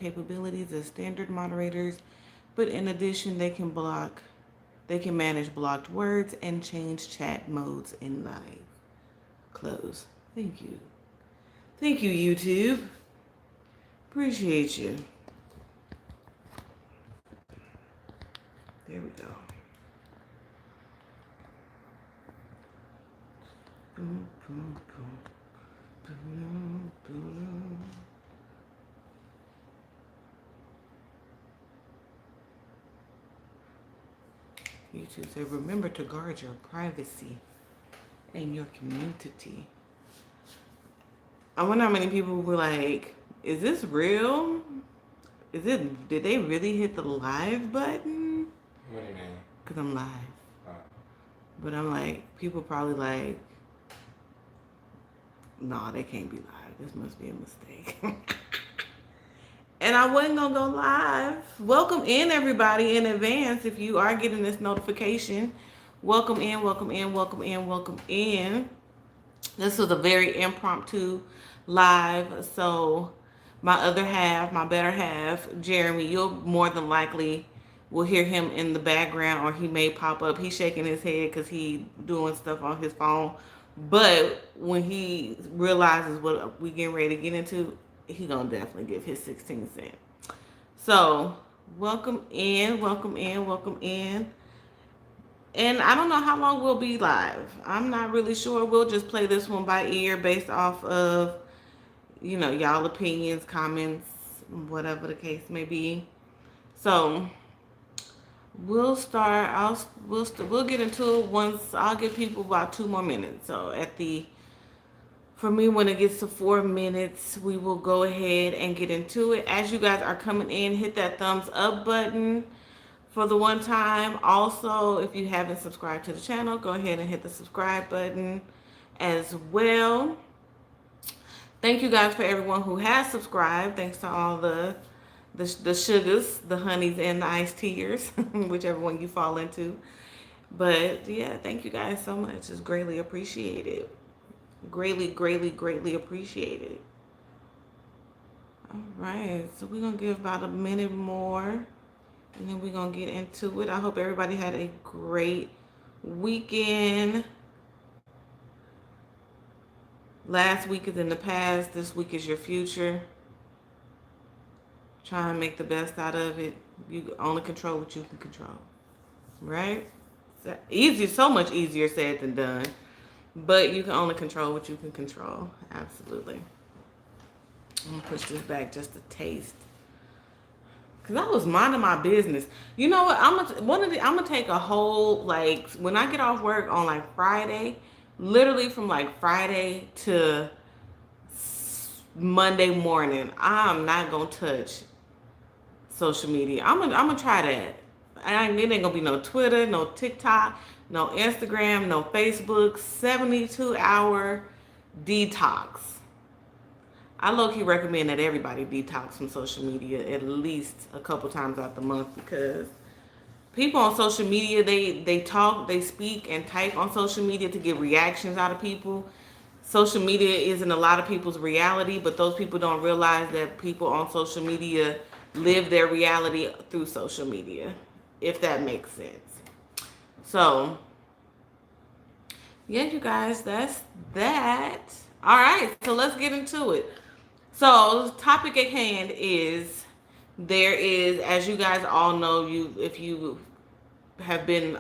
capabilities as standard moderators, but in addition, they can manage blocked words and change chat modes in live. Close. Thank you. Thank you, YouTube. Appreciate you. There we go. Boom, boom, boom. Boom, boom. YouTube said, remember to guard your privacy and your community. I wonder how many people were like, is this real? Did they really hit the live button? What do you mean? Because I'm live. Oh. But I'm like, people probably like, nah, they can't be live. This must be a mistake. And I wasn't going to go live. Welcome in, everybody, in advance. If you are getting this notification, welcome in, welcome in, welcome in, welcome in. This was a very impromptu live. So my other half, my better half, Jeremy, you'll more than likely will hear him in the background, or he may pop up. He's shaking his head because he doing stuff on his phone. But when he realizes what we getting ready to get into, he gonna definitely give his 16 cents. So welcome in, welcome in, welcome in. And I don't know how long we'll be live. I'm not really sure. We'll just play this one by ear based off of, y'all opinions, comments, whatever the case may be. So we'll start. We'll get into it once. I'll give people about 2 more minutes. So for me, when it gets to 4 minutes, we will go ahead and get into it. As you guys are coming in, hit that thumbs up button for the one time. Also, if you haven't subscribed to the channel, go ahead and hit the subscribe button as well. Thank you guys for everyone who has subscribed. Thanks to all the sugars, the honeys, and the iced tears, whichever one you fall into. But yeah, thank you guys so much. It's greatly appreciated. Greatly, greatly, greatly appreciated. All right, so we're gonna give about a minute more, and then we're gonna get into it. I hope everybody had a great weekend. Last week is in the past. This week is your future. Try and make the best out of it. You only control what you can control, right? So much easier said than done. But you can only control what you can control. Absolutely. I'm gonna push this back just a taste, cause I was minding my business. You know what? I'm gonna take a whole, like, when I get off work on like Friday, literally from like Friday to Monday morning, I'm not gonna touch social media. I'm gonna try that. It ain't gonna be no Twitter, no TikTok, no Instagram, no Facebook. 72-hour detox. I low-key recommend that everybody detox from social media at least a couple times out the month, because people on social media, they talk, they speak, and type on social media to get reactions out of people. Social media isn't a lot of people's reality, but those people don't realize that people on social media live their reality through social media, if that makes sense. So, yeah, you guys, that's that. All right, so let's get into it. So, the topic at hand is, there is, as you guys all know, if you have been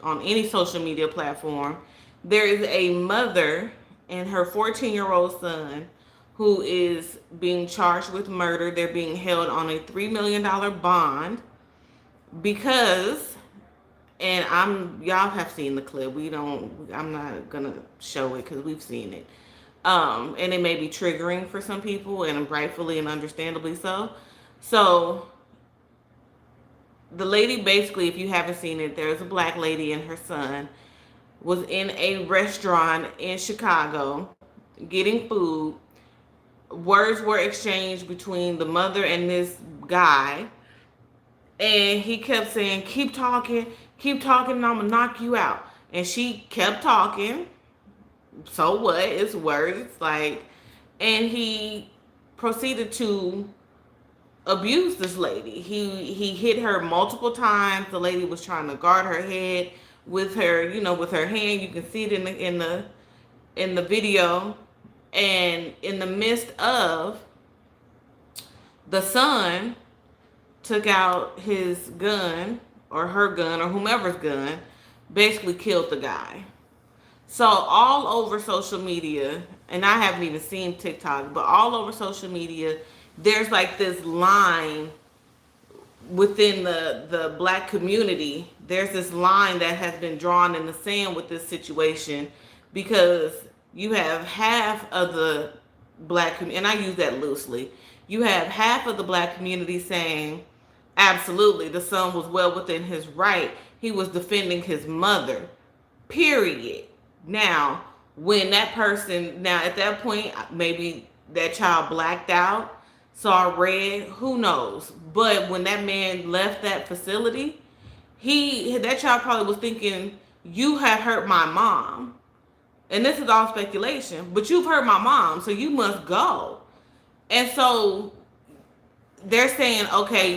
on any social media platform, there is a mother and her 14-year-old son who is being charged with murder. They're being held on a $3 million bond because, and y'all have seen the clip. I'm not gonna show it because we've seen it. And it may be triggering for some people, and rightfully and understandably so. So the lady, basically, if you haven't seen it, there's a black lady and her son was in a restaurant in Chicago getting food. Words were exchanged between the mother and this guy, and he kept saying, keep talking, and I'm gonna knock you out. And she kept talking. So what? It's words, like, and he proceeded to abused this lady. He hit her multiple times. The lady was trying to guard her head with her, with her hand. You can see it in the video. And in the midst of, the son took out his gun or her gun or whomever's gun, basically killed the guy. So all over social media, and I haven't even seen TikTok, but all over social media, there's like this line within the black community. There's this line that has been drawn in the sand with this situation, because you have half of the black community, and I use that loosely. You have half of the black community saying, absolutely, the son was well within his right. He was defending his mother, period. Now, when that person, now at that point, maybe that child blacked out, saw red, who knows? But when that man left that facility, that child probably was thinking, you have hurt my mom. And this is all speculation, but you've hurt my mom, so you must go. And so they're saying, okay,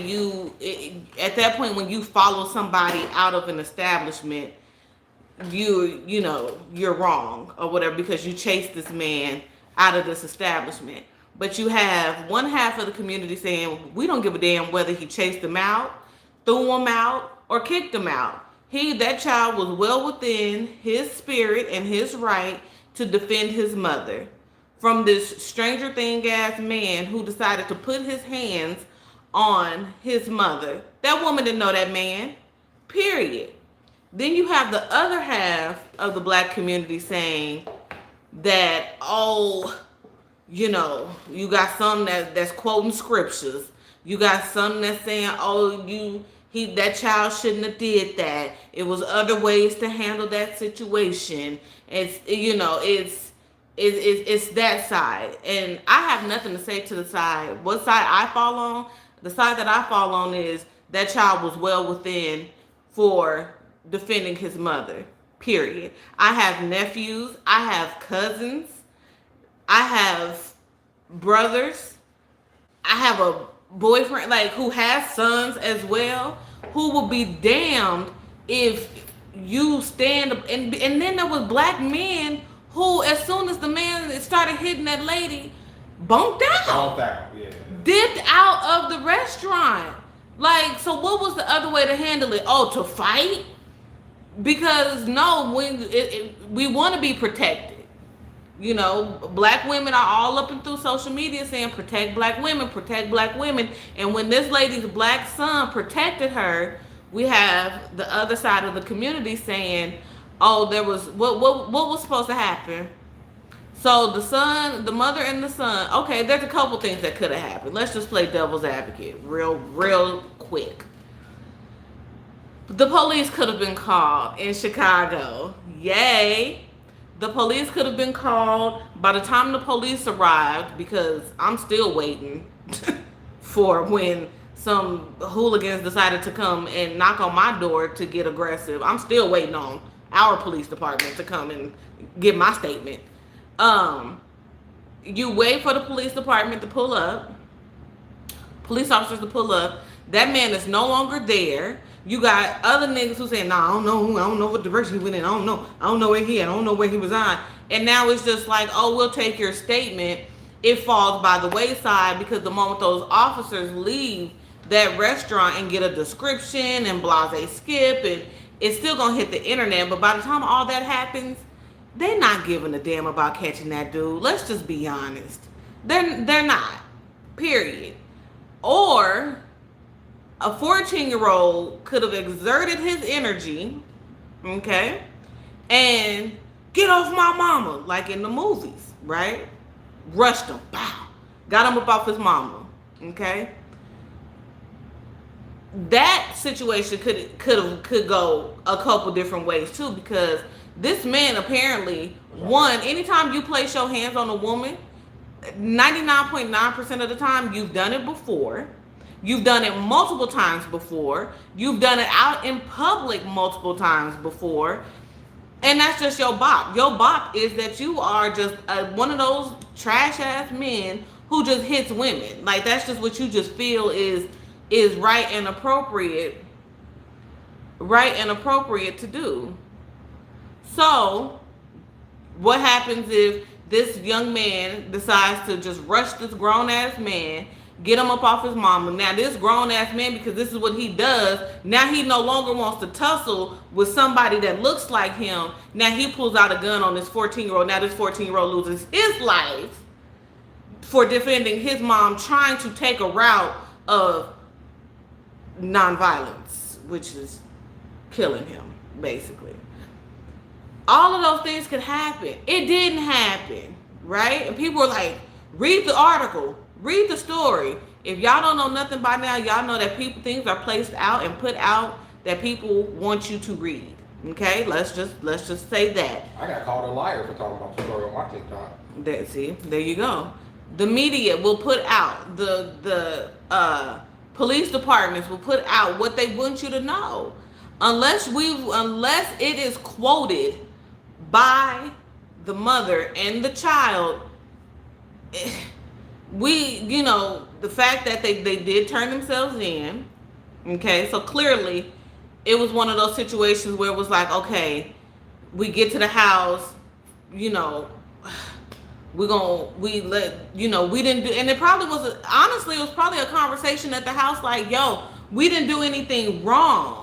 at that point when you follow somebody out of an establishment, you're wrong or whatever, because you chased this man out of this establishment. But you have one half of the community saying, we don't give a damn whether he chased him out, threw him out, or kicked him out. That child was well within his spirit and his right to defend his mother from this Stranger Thing ass man who decided to put his hands on his mother. That woman didn't know that man, period. Then you have the other half of the black community saying that, you got some that's quoting scriptures. You got some that's saying, that child shouldn't have did that. It was other ways to handle that situation. It's that side. And I have nothing to say to the side. What side I fall on? The side that I fall on is that child was well within for defending his mother, period. I have nephews. I have cousins. I have brothers. I have a boyfriend who has sons as well, who will be damned if you stand up. And then there was black men who, as soon as the man started hitting that lady, bunked out. Yeah. Dipped out of the restaurant. So what was the other way to handle it? To fight? Because no, when we want to be protected. Black women are all up and through social media saying protect black women, protect black women. And when this lady's black son protected her, we have the other side of the community saying, there was what was supposed to happen. So the mother and the son, okay, there's a couple things that could have happened. Let's just play devil's advocate real quick. The police could have been called in Chicago. Yay. The police could have been called. By the time the police arrived, because I'm still waiting for when some hooligans decided to come and knock on my door to get aggressive. I'm still waiting on our police department to come and give my statement. You wait for the police department to pull up, police officers to pull up. That man is no longer there. You got other niggas who saying, I don't know what direction he went in. I don't know where he at. I don't know where he was on. And now it's just like, we'll take your statement. It falls by the wayside because the moment those officers leave that restaurant and get a description and blase skip, and it's still gonna hit the internet. But by the time all that happens, they're not giving a damn about catching that dude. Let's just be honest. They're not. Period. Or a 14-year-old could have exerted his energy, okay, and get off my mama, like in the movies, right? Rushed him, bow, got him up off his mama, okay? That situation could go a couple different ways too, because this man apparently, anytime you place your hands on a woman, 99.9% of the time you've done it before. You've done it multiple times before. You've done it out in public multiple times before. And that's just your bop. Your bop is that you are just one of those trash ass men who just hits women. Like that's just what you just feel is right and appropriate to do. So what happens if this young man decides to just rush this grown ass man, get him up off his mama? Now this grown ass man, because this is what he does, now he no longer wants to tussle with somebody that looks like him. Now he pulls out a gun on this 14-year-old. Now this 14-year-old loses his life for defending his mom, trying to take a route of nonviolence, which is killing him, basically. All of those things could happen. It didn't happen, right? And people are like, read the article, read the story. If y'all don't know nothing by now, y'all know that things are placed out and put out that people want you to read. Okay, let's just say that. I got called a liar for talking about the story on my TikTok. See, there you go. The media will put out, the police departments will put out what they want you to know. Unless it is quoted by the mother and the child, the fact that they did turn themselves in, okay, so clearly it was one of those situations where it was like, okay, we get to the house, we didn't do, and it probably was, honestly, it was probably a conversation at the house like, yo, we didn't do anything wrong.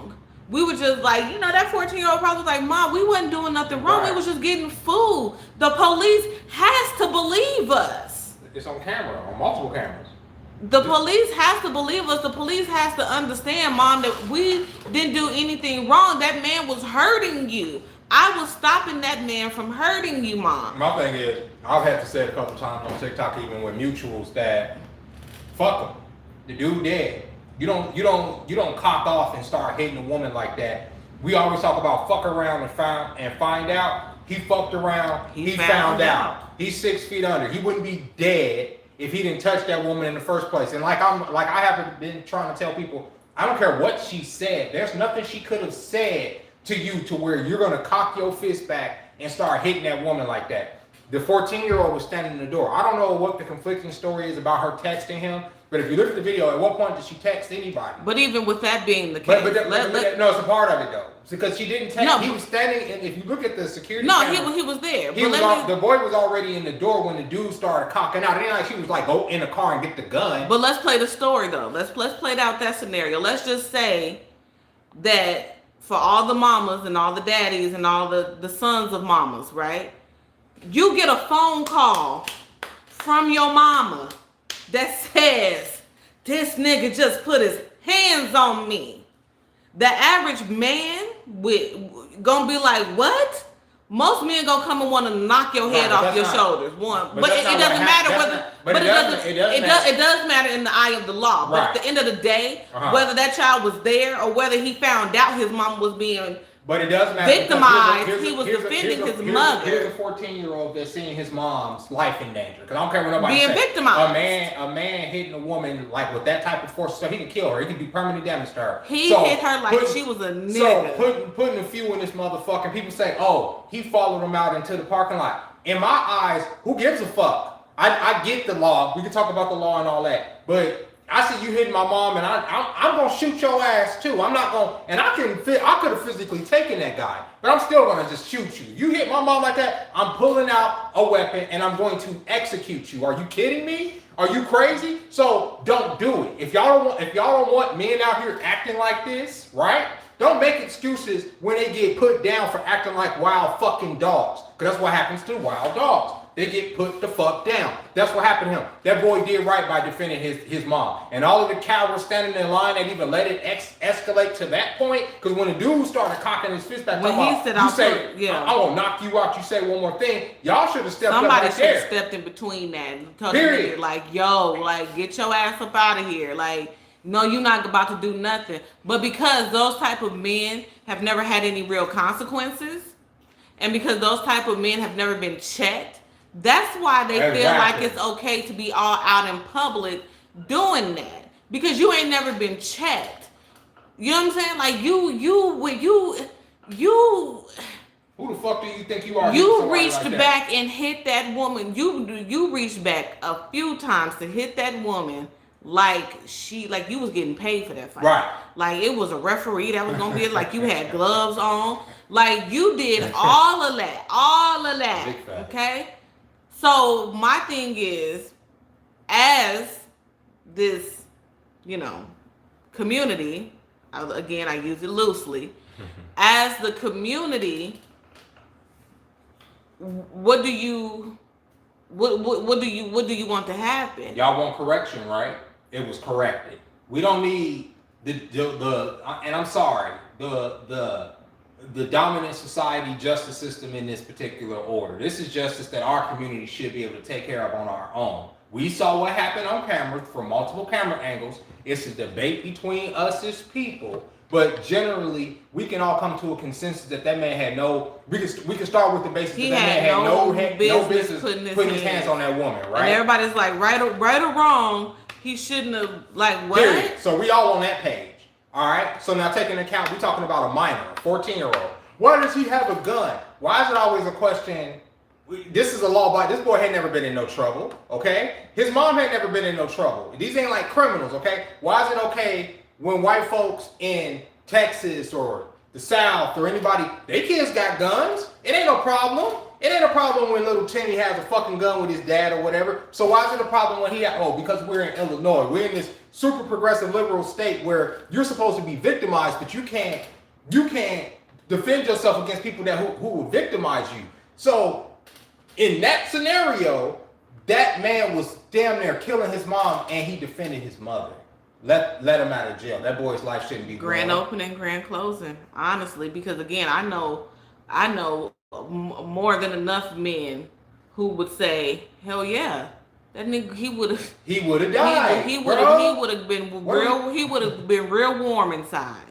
We were just like, that 14-year-old probably was like, Mom, we wasn't doing nothing wrong. Right. We was just getting food. The police has to believe us. It's on camera, on multiple cameras. The police has to believe us. The police has to understand, Mom, that we didn't do anything wrong. That man was hurting you. I was stopping that man from hurting you, Mom. My thing is, I've had to say it a couple times on TikTok, even with mutuals, that fuck him. The dude dead. You don't cock off and start hitting a woman like that. We always talk about fuck around and find out. He fucked around. He found out. He's 6 feet under. He wouldn't be dead if he didn't touch that woman in the first place. And like I haven't been trying to tell people, I don't care what she said. There's nothing she could have said to you to where you're gonna cock your fist back and start hitting that woman like that. The 14-year-old was standing in the door. I don't know what the conflicting story is about her texting him. But if you look at the video, at what point did she text anybody? But even with that being the case, no, it's a part of it though, because she didn't text. No, he was standing, and if you look at the security, camera, he was there. The boy was already in the door when the dude started cocking out. It ain't like she was like, go in the car and get the gun. But let's play the story though. Let's play out that scenario. Let's just say that for all the mamas and all the daddies and all the sons of mamas, right? You get a phone call from your mama that says, this nigga just put his hands on me. The average man gonna be like, what? Most men gonna come and want to knock your head off your shoulders. One, but it doesn't matter whether. But it does matter in the eye of the law. But at the end of the day, whether that child was there or whether he found out his mom was being But it does matter. Victimized. He was defending his mother. Here's a 14-year-old that's seeing his mom's life in danger. Because I don't care what nobody being says. Victimized. A man hitting a woman like with that type of force, so he can kill her. He can do permanent damage to her. He hit her like she was a nigga. So putting a few in this motherfucker. People say, oh, he followed him out into the parking lot. In my eyes, who gives a fuck? I get the law. We can talk about the law and all that, but I see you hitting my mom, and I'm gonna shoot your ass too. I'm not gonna, and I could have physically taken that guy, but I'm still gonna just shoot you. You hit my mom like that, I'm pulling out a weapon and I'm going to execute you. Are you kidding me? Are you crazy? So don't do it. If y'all don't want men out here acting like this, right? Don't make excuses when they get put down for acting like wild fucking dogs, because that's what happens to wild dogs. They get put the fuck down. That's what happened to him. That boy did right by defending his mom. And all of the cowards standing in line that even let it escalate to that point. Because when the dude started cocking his fist back, when he said, I'm gonna knock you out. You say one more thing. Y'all should have stepped up right there. Somebody should have stepped in between that. And period. Like, yo, like, get your ass up out of here. Like, no, you're not about to do nothing. But because those type of men have never had any real consequences, and because those type of men have never been checked, that's why they feel like it's okay to be all out in public doing that, because you ain't never been checked. You know what I'm saying? Like you. Who Who the fuck do you think you are? You reached back and hit that woman. You reached back a few times to hit that woman like you was getting paid for that fight. Right. Like it was a referee that was gonna be like you had gloves on. Like you did all of that. All of that. Big fact. Okay? So my thing is, as this, community, again I use it loosely, as the community, what do you want to happen? Y'all want correction, right? It was corrected. We don't need the and I'm sorry, the dominant society justice system in this particular order. This is justice that our community should be able to take care of on our own. We saw what happened on camera from multiple camera angles. It's a debate between us as people, but generally we can all come to a consensus that man had no. We can start with the basis that man had no business putting his hands on that woman, right? And everybody's like, right or wrong, he shouldn't have. Like what? Period. So we all on that page. All right. So now taking into account, we're talking about a minor, a 14-year-old. Why does he have a gun? Why is it always a question? This is a law-abiding. This boy had never been in no trouble. Okay. His mom had never been in no trouble. These ain't like criminals. Okay. Why is it okay when white folks in Texas or the South or anybody, their kids got guns? It ain't no problem. It ain't a problem when little Timmy has a fucking gun with his dad or whatever. So why is it a problem when because we're in Illinois. We're in this super progressive liberal state where you're supposed to be victimized, but you can't defend yourself against people who will victimize you. So in that scenario, that man was damn near killing his mom and he defended his mother. Let him out of jail. That boy's life shouldn't be grand opening, grand closing. Honestly, because again, I know more than enough men who would say, "Hell yeah, that nigga, he would have died. He would have been real warm inside."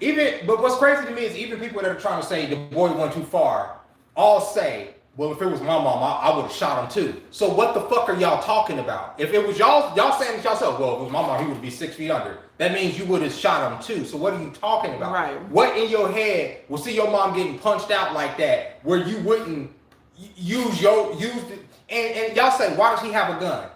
But what's crazy to me is even people that are trying to say the boy went too far, all say, "Well, if it was my mom, I would have shot him too." So what the fuck are y'all talking about? If it was y'all saying to yourself, "Well, if it was my mom, he would be 6 feet under." That means you would have shot him too. So what are you talking about? Right. What in your head will see your mom getting punched out like that, where you wouldn't use it? And y'all say, why does he have a gun?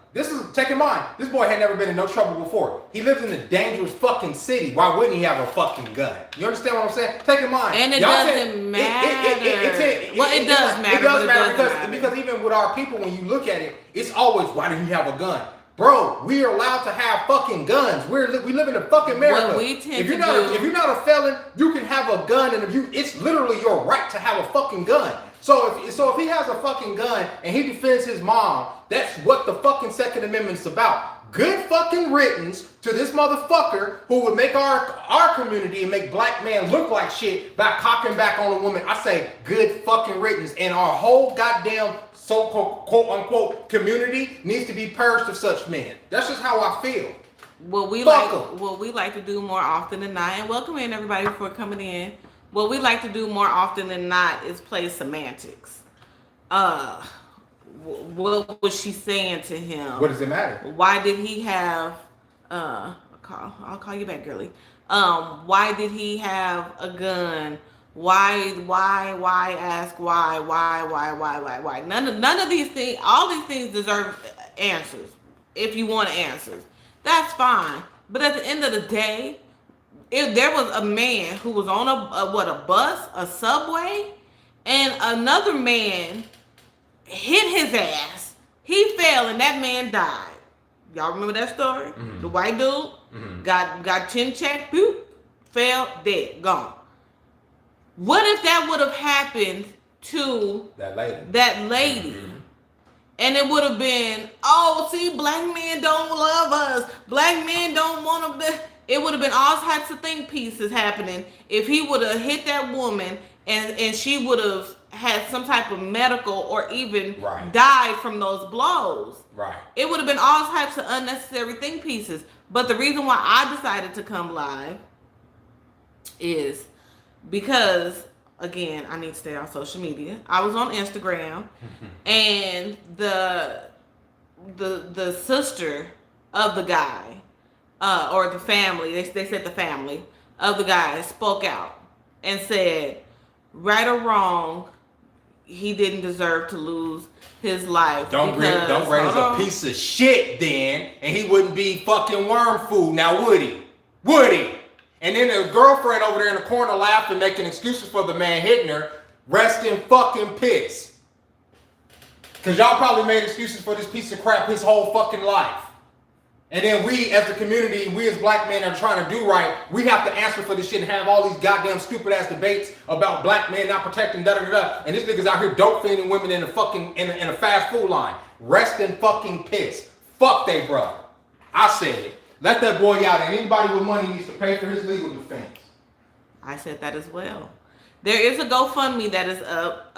Take in mind, this boy had never been in no trouble before. He lives in a dangerous fucking city. Why wouldn't he have a fucking gun? You understand what I'm saying? Take in mind. And it doesn't matter. It does matter. It does matter because even with our people, when you look at it, it's always, why did he have a gun? Bro, we are allowed to have fucking guns. We live in a fucking America. If you're not a felon, you can have a gun, and it's literally your right to have a fucking gun. So if he has a fucking gun and he defends his mom, that's what the fucking Second Amendment's about. Good fucking riddance to this motherfucker who would make our community and make black men look like shit by cocking back on a woman. I say good fucking riddance, and our whole goddamn so-called quote-unquote community needs to be purged of such men. That's just how I feel. What we like to do more often than not, and welcome in everybody for coming in. What we like to do more often than not is play semantics. What was she saying to him? What does it matter? Why did he have I'll call you back, girly. Why did he have a gun? Why ask why? None of these things, all these things deserve answers. If you want answers, that's fine. But at the end of the day, if there was a man who was on a bus, a subway, and another man hit his ass, he fell and that man died. Y'all remember that story? Mm-hmm. The white dude got chin checked, boop, fell, dead, gone. What if that would have happened to that lady? Mm-hmm. And it would have been, see, black men don't love us. Black men don't want to. It would have been all types of think pieces happening if he would have hit that woman and she would have had some type of medical or even died from those blows. Right. It would have been all types of unnecessary think pieces. But the reason why I decided to come live is because, again, I need to stay on social media. I was on Instagram, and the sister of the guy, or the family, they said the family of the guy spoke out and said, right or wrong, he didn't deserve to lose his life. Don't raise hold a piece of shit then, and he wouldn't be fucking worm food now, would he? Would he? And then the girlfriend over there in the corner laughing, making excuses for the man hitting her. Rest in fucking piss. Because y'all probably made excuses for this piece of crap his whole fucking life. And then we as the community, we as black men are trying to do right, we have to answer for this shit and have all these goddamn stupid ass debates about black men not protecting da-da-da-da. And this nigga's out here dope fiending women in a fucking, in a fast food line. Rest in fucking piss. Fuck they brother. I said it. Let that boy out, and anybody with money needs to pay for his legal defense. I said that as well. There is a GoFundMe that is up.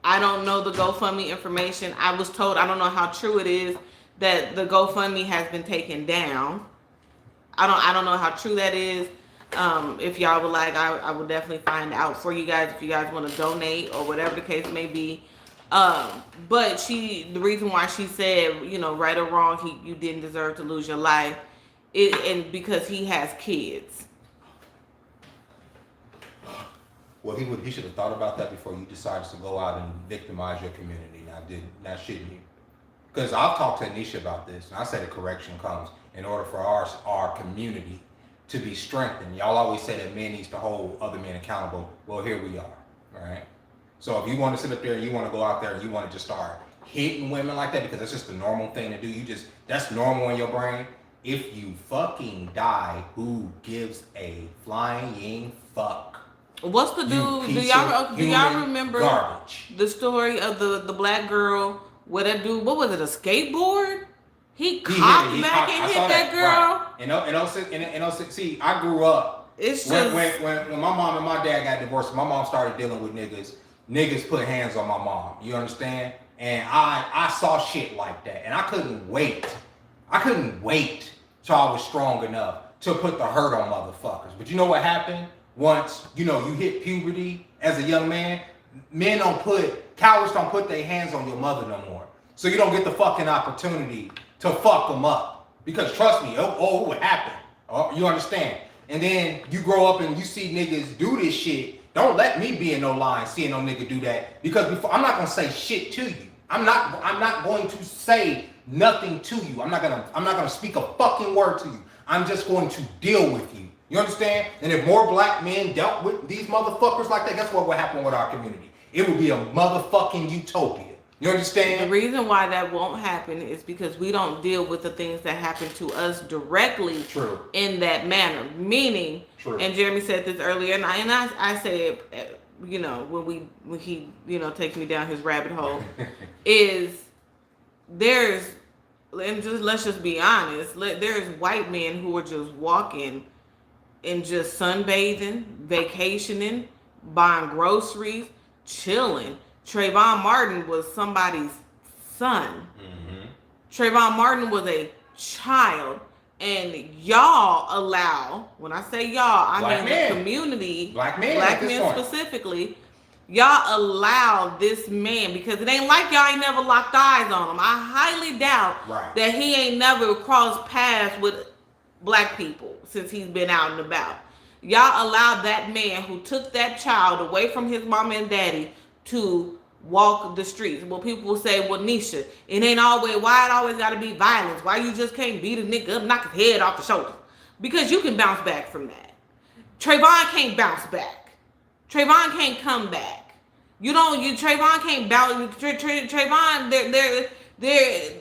I don't know the GoFundMe information. I was told, I don't know how true it is, that the GoFundMe has been taken down. I don't know how true that is. If y'all would like, I will definitely find out for you guys if you guys want to donate or whatever the case may be. But the reason why she said, you know, right or wrong, you didn't deserve to lose your life, and because he has kids. Well, he should have thought about that before you decided to go out and victimize your community. Now shouldn't you? Because I've talked to Anisha about this, and I said a correction comes in order for our community to be strengthened. Y'all always say that men needs to hold other men accountable. Well, here we are, all right? So if you want to sit up there and you want to go out there and you want to just start hitting women like that because that's just the normal thing to do, that's normal in your brain. If you fucking die, who gives a flying fuck? What's the dude? Do y'all remember the story of the black girl where that dude? What was it? A skateboard? He cocked back and hit that girl. Right. See, I grew up. It's just when my mom and my dad got divorced, my mom started dealing with niggas. Niggas put hands on my mom. You understand? And I saw shit like that, and I couldn't wait. Till I was strong enough to put the hurt on motherfuckers. But you know what happened? Once, you hit puberty as a young man, cowards don't put their hands on your mother no more. So you don't get the fucking opportunity to fuck them up. Because trust me, it would happen. You understand? And then you grow up and you see niggas do this shit. Don't let me be in no line seeing no nigga do that. Because I'm not gonna say shit to you. I'm not going to say nothing to you. I'm not gonna speak a fucking word to you. I'm just going to deal with you. You understand? And if more black men dealt with these motherfuckers like that, guess what would happen with our community? It would be a motherfucking utopia. You understand? The reason why that won't happen is because we don't deal with the things that happen to us directly. True. In that manner. Meaning, true. And Jeremy said this earlier, and I said, when he takes me down his rabbit hole, let's just be honest, there's white men who are just walking and just sunbathing, vacationing, buying groceries, chilling. Trayvon Martin was somebody's son. Mm-hmm. Trayvon Martin was a child. And y'all allow, when I say y'all, I mean the community, black men specifically, y'all allow this man, because it ain't like y'all ain't never locked eyes on him. I highly doubt that he ain't never crossed paths with black people since he's been out and about. Y'all allowed that man who took that child away from his mama and daddy to walk the streets. Well, people will say, well, Nisha, why it always gotta be violence? Why you just can't beat a nigga up, knock his head off the shoulder? Because you can bounce back from that. Trayvon can't bounce back. Trayvon can't come back. Trayvon can't bounce. Trayvon, they're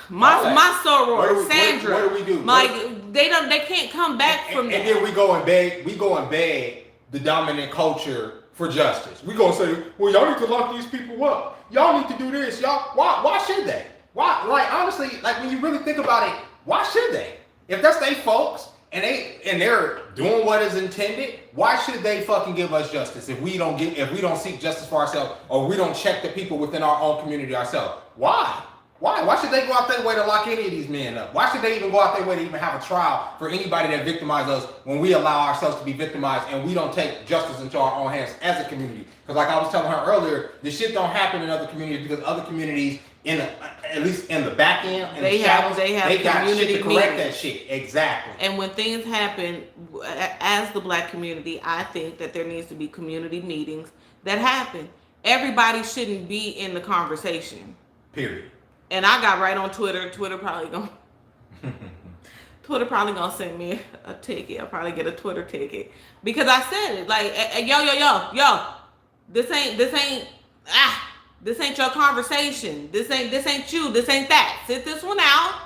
my soror, Sandra. What do we do? Like they can't come back from that. And then we go and beg the dominant culture for justice. We gonna say, well, y'all need to lock these people up. Y'all need to do this. Y'all, why should they? Why? Like honestly, like when you really think about it, why should they? If that's they folks and they're doing what is intended, why should they fucking give us justice if we don't seek justice for ourselves, or we don't check the people within our own community ourselves? Why? Why should they go out their way to lock any of these men up? Why should they even go out their way to even have a trial for anybody that victimized us when we allow ourselves to be victimized and we don't take justice into our own hands as a community? Because like I was telling her earlier, this shit don't happen in other communities because other communities, at least in the back end, they got shit to correct that shit. Exactly. And when things happen, as the black community, I think that there needs to be community meetings. that happen, everybody shouldn't be in the conversation. Period. And I got right on Twitter. Twitter probably gonna send me a ticket. I'll probably get a Twitter ticket because I said it. Like, yo, this ain't your conversation. This ain't you. This ain't that. Sit this one out,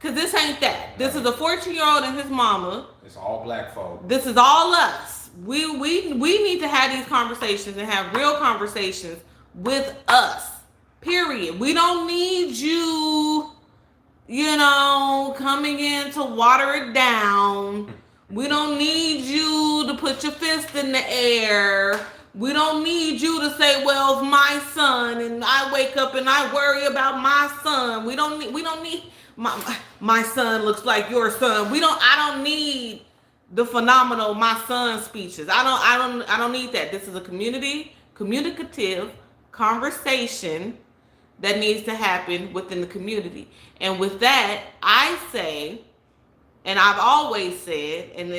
cause this ain't that. This is a 14-year-old and his mama. It's all black folk. This is all us. We need to have these conversations and have real conversations with us. Period. We don't need you, coming in to water it down. We don't need you to put your fist in the air. We don't need you to say, well, it's my son, and I wake up and I worry about my son. We don't need my son looks like your son. I don't need the phenomenal my son speeches. I don't need that. This is a communicative conversation that needs to happen within the community. And with that, I say, and I've always said, and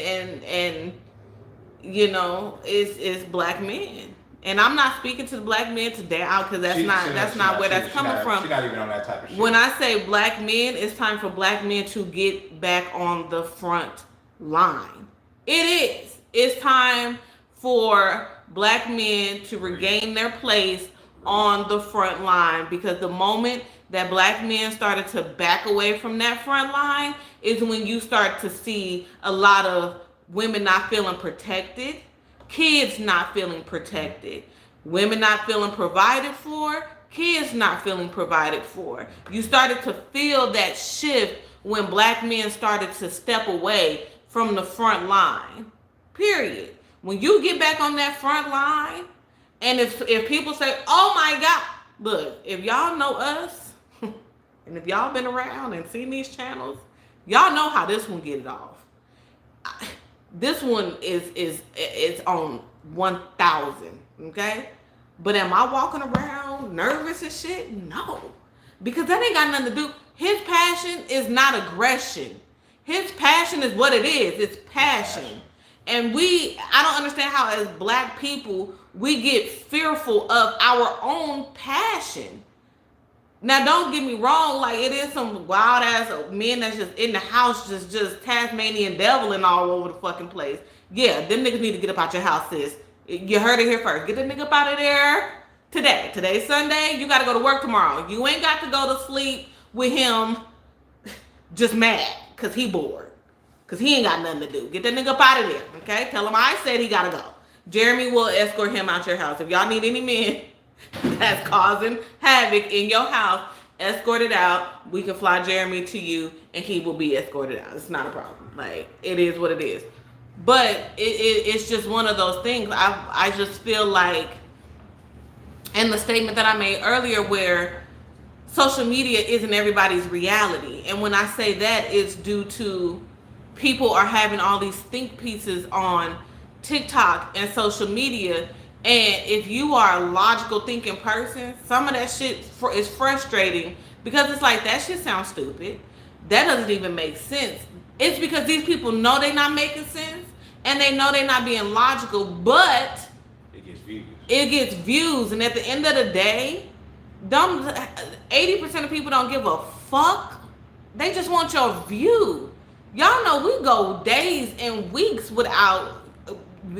it's black men. And I'm not speaking to the black men today because that's not where that's coming from. She's not even on that type of shit. When I say black men, it's time for black men to get back on the front line. It is. It's time for black men to regain their place on the front line, because the moment that black men started to back away from that front line is when you start to see a lot of women not feeling protected, kids not feeling protected, women not feeling provided for, kids not feeling provided for. You started to feel that shift when black men started to step away from the front line. Period. When you get back on that front line, and if people say, oh my God, look, if y'all know us, and if y'all been around and seen these channels, y'all know how this one get it off. This one is on 1,000, okay? But am I walking around nervous and shit? No, because that ain't got nothing to do. His passion is not aggression. His passion is what it is. It's passion. And I don't understand how as black people, we get fearful of our own passion. Now, don't get me wrong, like it is some wild ass men that's just in the house, just Tasmanian deviling all over the fucking place. Yeah, them niggas need to get up out your house, sis. You heard it here first. Get the nigga up out of there today. Today's Sunday. You got to go to work tomorrow. You ain't got to go to sleep with him just mad because he bored. Because he ain't got nothing to do. Get that nigga up out of there, okay? Tell him I said he got to go. Jeremy will escort him out your house. If y'all need any men that's causing havoc in your house, escort it out. We can fly Jeremy to you, and he will be escorted out. It's not a problem. Like, it is what it is. But it's just one of those things. I just feel like, and the statement that I made earlier where social media isn't everybody's reality. And when I say that, it's due to people are having all these think pieces on TikTok and social media. And if you are a logical thinking person, some of that shit is frustrating because it's like, that shit sounds stupid. That doesn't even make sense. It's because these people know they're not making sense and they know they're not being logical, but it gets views. And at the end of the day, 80% of people don't give a fuck. They just want your view. Y'all know we go days and weeks without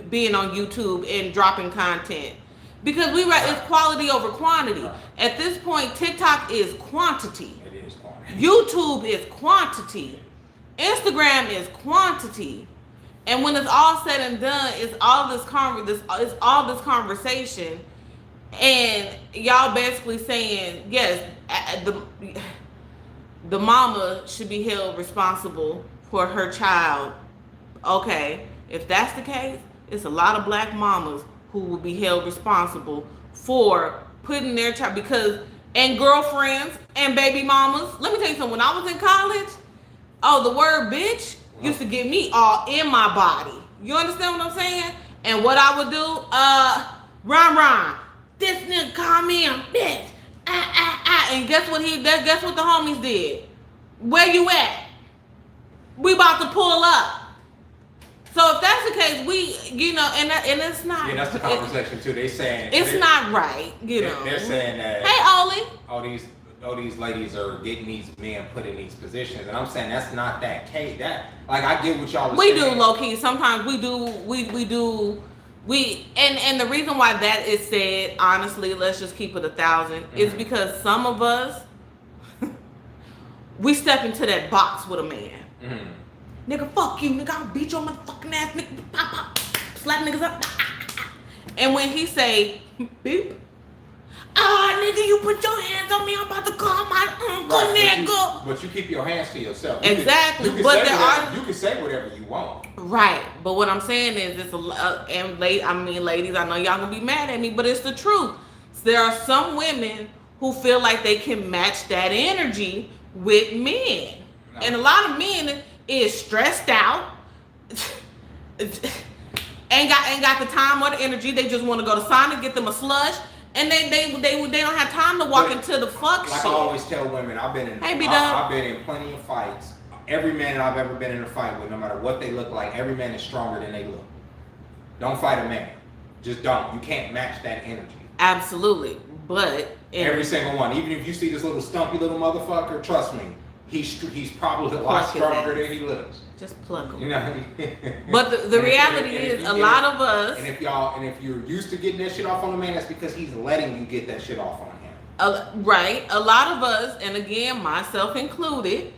being on YouTube and dropping content because it's quality over quantity. At this point, TikTok is quantity. It is quantity. YouTube is quantity. Instagram is quantity. And when it's all said and done, it's all this conversation, and y'all basically saying, yes, the mama should be held responsible for her child. Okay, if that's the case, it's a lot of black mamas who will be held responsible for putting their child, and girlfriends and baby mamas. Let me tell you something. When I was in college, the word bitch used to get me all in my body. You understand what I'm saying? And what I would do, Ron, this nigga call me a bitch. And guess what the homies did? Where you at? We about to pull up. So if that's the case, and it's not. Yeah, that's the conversation too. They saying it's not right. They're saying that. Hey, Oli. All these ladies are getting these men put in these positions, and I'm saying that's not that case. That like I get what y'all. We do low key. Sometimes we do. And the reason why that is said, honestly, let's just keep it 1,000, is because some of us we step into that box with a man. Nigga, fuck you, nigga. I'll beat your motherfucking ass, nigga. Pop, pop, slap niggas up. And when he say beep. Nigga, you put your hands on me. I'm about to call my uncle, nigga. But you keep your hands to yourself. Exactly. You can say whatever you want. Right. But what I'm saying is, ladies, I know y'all gonna be mad at me, but it's the truth. There are some women who feel like they can match that energy with men, and a lot of men is stressed out. ain't got the time or the energy. They just want to go to Sonic, get them a slush. And they don't have time to walk into the fuck like shit. I always tell women, I've been in plenty of fights. Every man that I've ever been in a fight with, no matter what they look like, every man is stronger than they look. Don't fight a man. Just don't. You can't match that energy. Absolutely. But every single one. Even if you see this little stumpy little motherfucker, trust me, he's probably a lot stronger than he looks. Just plug him. You know. But the reality is, a lot of us. And if you're used to getting that shit off on a man, that's because he's letting you get that shit off on him. Right. A lot of us, and again, myself included.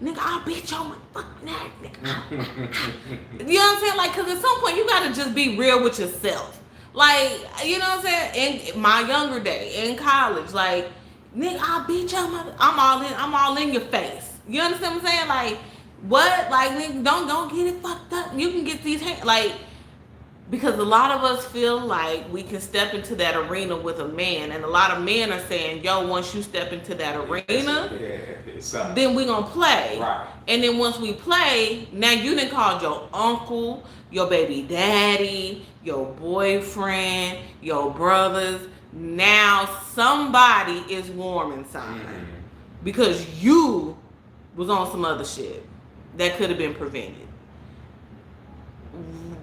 Nigga, I'll beat your motherfucking ass, nigga. You know what I'm saying? Like, cause at some point you gotta just be real with yourself. Like, you know what I'm saying? In my younger day, in college, like, nigga, I'll beat your mother. I'm all in your face. You understand what I'm saying? Like, what? Like, nigga, don't get it fucked up. You can get these hands, like, because a lot of us feel like we can step into that arena with a man, and a lot of men are saying, yo, once you step into that arena, then we gonna play. Right. And then once we play, now you done called your uncle, your baby daddy, your boyfriend, your brothers. Now somebody is warm inside because you was on some other shit that could have been prevented.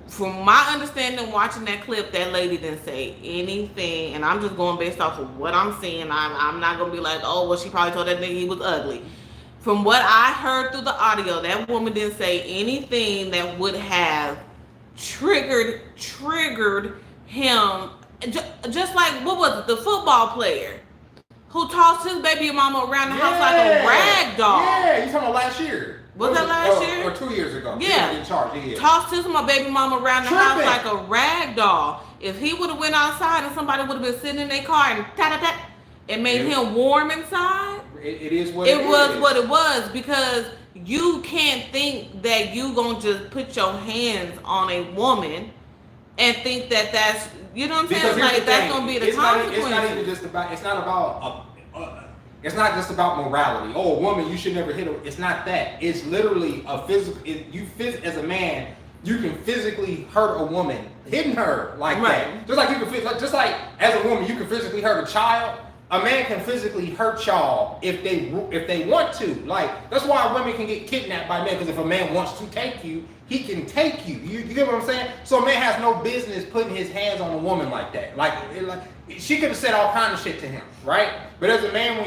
From my understanding, watching that clip, that lady didn't say anything, and I'm just going based off of what I'm seeing. I'm not gonna be like, oh, well, she probably told that nigga he was ugly. From what I heard through the audio, that woman didn't say anything that would have triggered him. Just like, what was it, the football player who tossed his baby mama around the house like a rag doll. Yeah, you talking about last year. Was that last year? Or 2 years ago. Yeah. In charge. Yeah. Tossed his baby mama around the house like a rag doll. If he would have went outside and somebody would have been sitting in their car and ta-ta-ta, it made him warm inside. It is what it is. It was what it was, because you can't think that you gonna just put your hands on a woman and think that that's, you know what I'm saying? Like, that's gonna be the consequence. It's not even just about, it's not just about morality. Oh, a woman, you should never hit her. It's not that. It's literally a physical, as a man, you can physically hurt a woman, hitting her like that. Just like you can, just like as a woman, you can physically hurt a child. A man can physically hurt y'all if they want to. Like, that's why women can get kidnapped by men, because if a man wants to take you, he can take you. You get what I'm saying? So a man has no business putting his hands on a woman like that. Like she could have said all kind of shit to him, right? But as a man,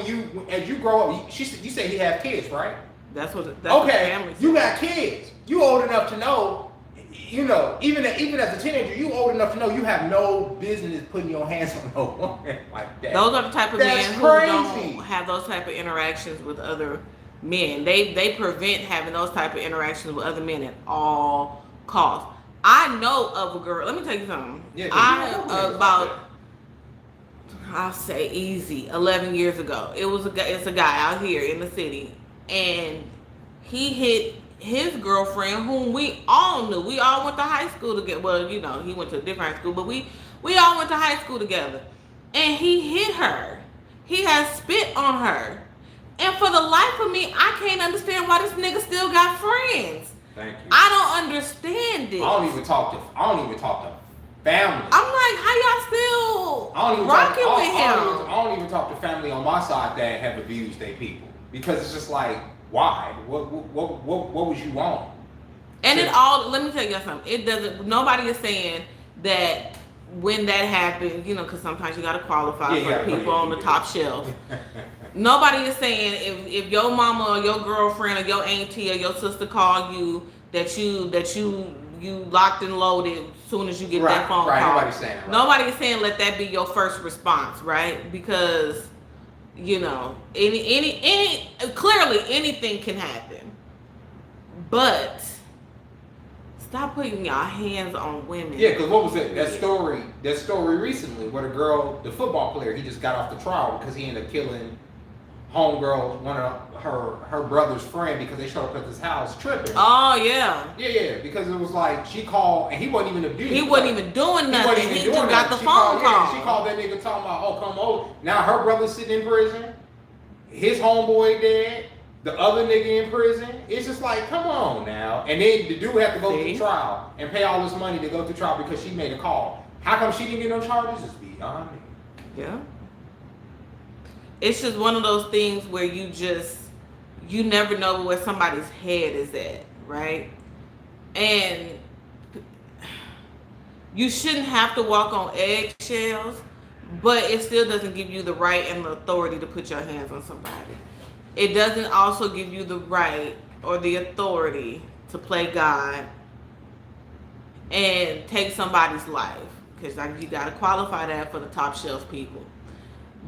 as you grow up, you say he have kids, right? That's what family says. You got kids. You old enough to know. You know, even as a teenager, you old enough to know you have no business putting your hands on a woman like that. Those are the type of men who don't have those type of interactions with other men. They prevent having those type of interactions with other men at all costs. I know of a girl. Let me tell you something. Yeah, I'll say easy 11 years ago. It's a guy out here in the city, and he hit his girlfriend, whom we all knew. We all went to high school together. Well, you know, he went to a different high school, but we all went to high school together. And he hit her. He has spit on her. And for the life of me, I can't understand why this nigga still got friends. Thank you. I don't understand it. I don't even talk to family. I'm like, how y'all still rocking with him? I don't even talk to family on my side that have abused their people, because it's just like, why? What would you want? And it all, let me tell you something. It doesn't, nobody is saying that when that happens, because sometimes you got to qualify for people on the top shelf. Nobody is saying if your mama or your girlfriend or your auntie or your sister call you that you locked and loaded as soon as you get that phone call. Nobody's saying that. Right. Nobody is saying let that be your first response, right? Because any clearly anything can happen, but stop putting your hands on women. Yeah, because what was it? That story recently where the football player, he just got off the trial because he ended up killing homegirl, one of her brother's friend, because they showed up at his house tripping. Oh yeah. Yeah, because it was like she called and he wasn't even abusing. He wasn't even doing nothing. He just got the phone call. Yeah, she called that nigga talking about, oh, come over. Now her brother's sitting in prison. His homeboy dead. The other nigga in prison. It's just like, come on now. And then the dude had to go through trial and pay all this money to go through trial because she made a call. How come she didn't get no charges? It's beyond me. Yeah. It's just one of those things where you never know where somebody's head is at, right? And you shouldn't have to walk on eggshells, but it still doesn't give you the right and the authority to put your hands on somebody. It doesn't also give you the right or the authority to play God and take somebody's life, because you got to qualify that for the top shelf people.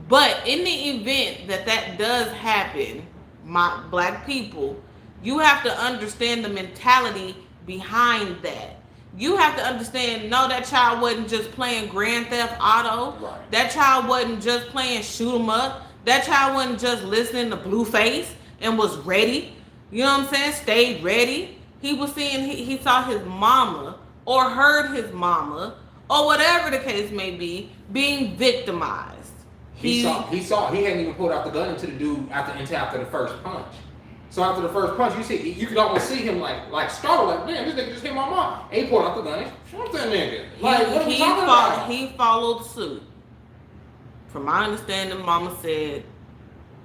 But in the event that does happen, my black people, you have to understand the mentality behind that. You have to understand, no, that child wasn't just playing Grand Theft Auto. Right. That child wasn't just playing shoot 'em up. That child wasn't just listening to Blueface and was ready. You know what I'm saying? Stayed ready. He was seeing, he saw his mama or heard his mama or whatever the case may be being victimized. He hadn't even pulled out the gun into the dude after the first punch. So after the first punch, you could almost see him like startled, like, man, this nigga just hit my mom. And he pulled out the gun and shot that nigga. Like, what are we talking about? He followed suit. From my understanding, mama said,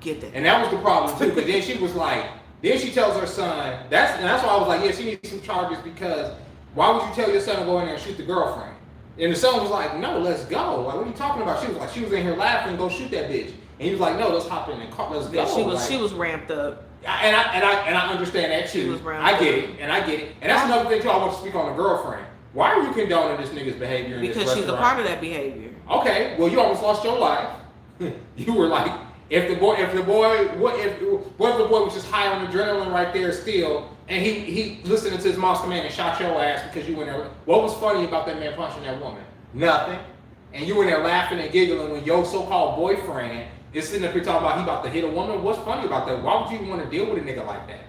get that. And that was the problem too, because then she was like, then she tells her son, that's why I was like, yeah, she needs some charges, because why would you tell your son to go in there and shoot the girlfriend? And the son was like, no, let's go. Like, what are you talking about? She was like, she was in here laughing, go shoot that bitch. And he was like, no, let's hop in the car, let's go. She was ramped up. And I understand that too. I get it. And that's another thing too. I want to speak on the girlfriend. Why are you condoning this nigga's behavior in this restaurant? Because she's a part of that behavior. Okay, well, you almost lost your life. You were like, if the boy was just high on adrenaline right there still, and he listening to his monster man and shot your ass because you went there. What was funny about that man punching that woman? Nothing. And you went there laughing and giggling when your so-called boyfriend is sitting up here talking about he about to hit a woman. What's funny about that? Why would you even want to deal with a nigga like that?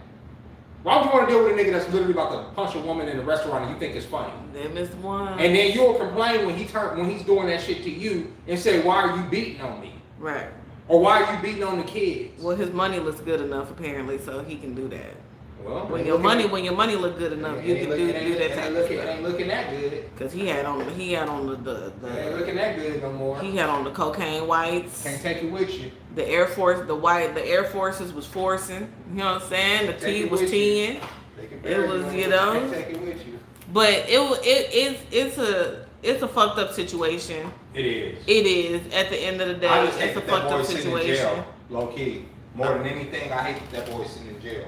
Why would you want to deal with a nigga that's literally about to punch a woman in a restaurant and you think it's funny? Them is one. And then you'll complain when he's doing that shit to you and say, why are you beating on me? Right. Or why are you beating on the kids? Well, his money looks good enough apparently, so he can do that. Well, when your money look good enough, you can do that type of stuff. It ain't looking that good. Cause he had on the it ain't looking that good no more. He had on the cocaine whites. Can't take it with you. The Air Forces was forcing. You know what I'm saying? The T was teeing. It was, Can't take it with you. But it's a fucked up situation. It is. It is. At the end of the day, it's a fucked up situation. Low key. More than anything, I hate that boy sitting in jail.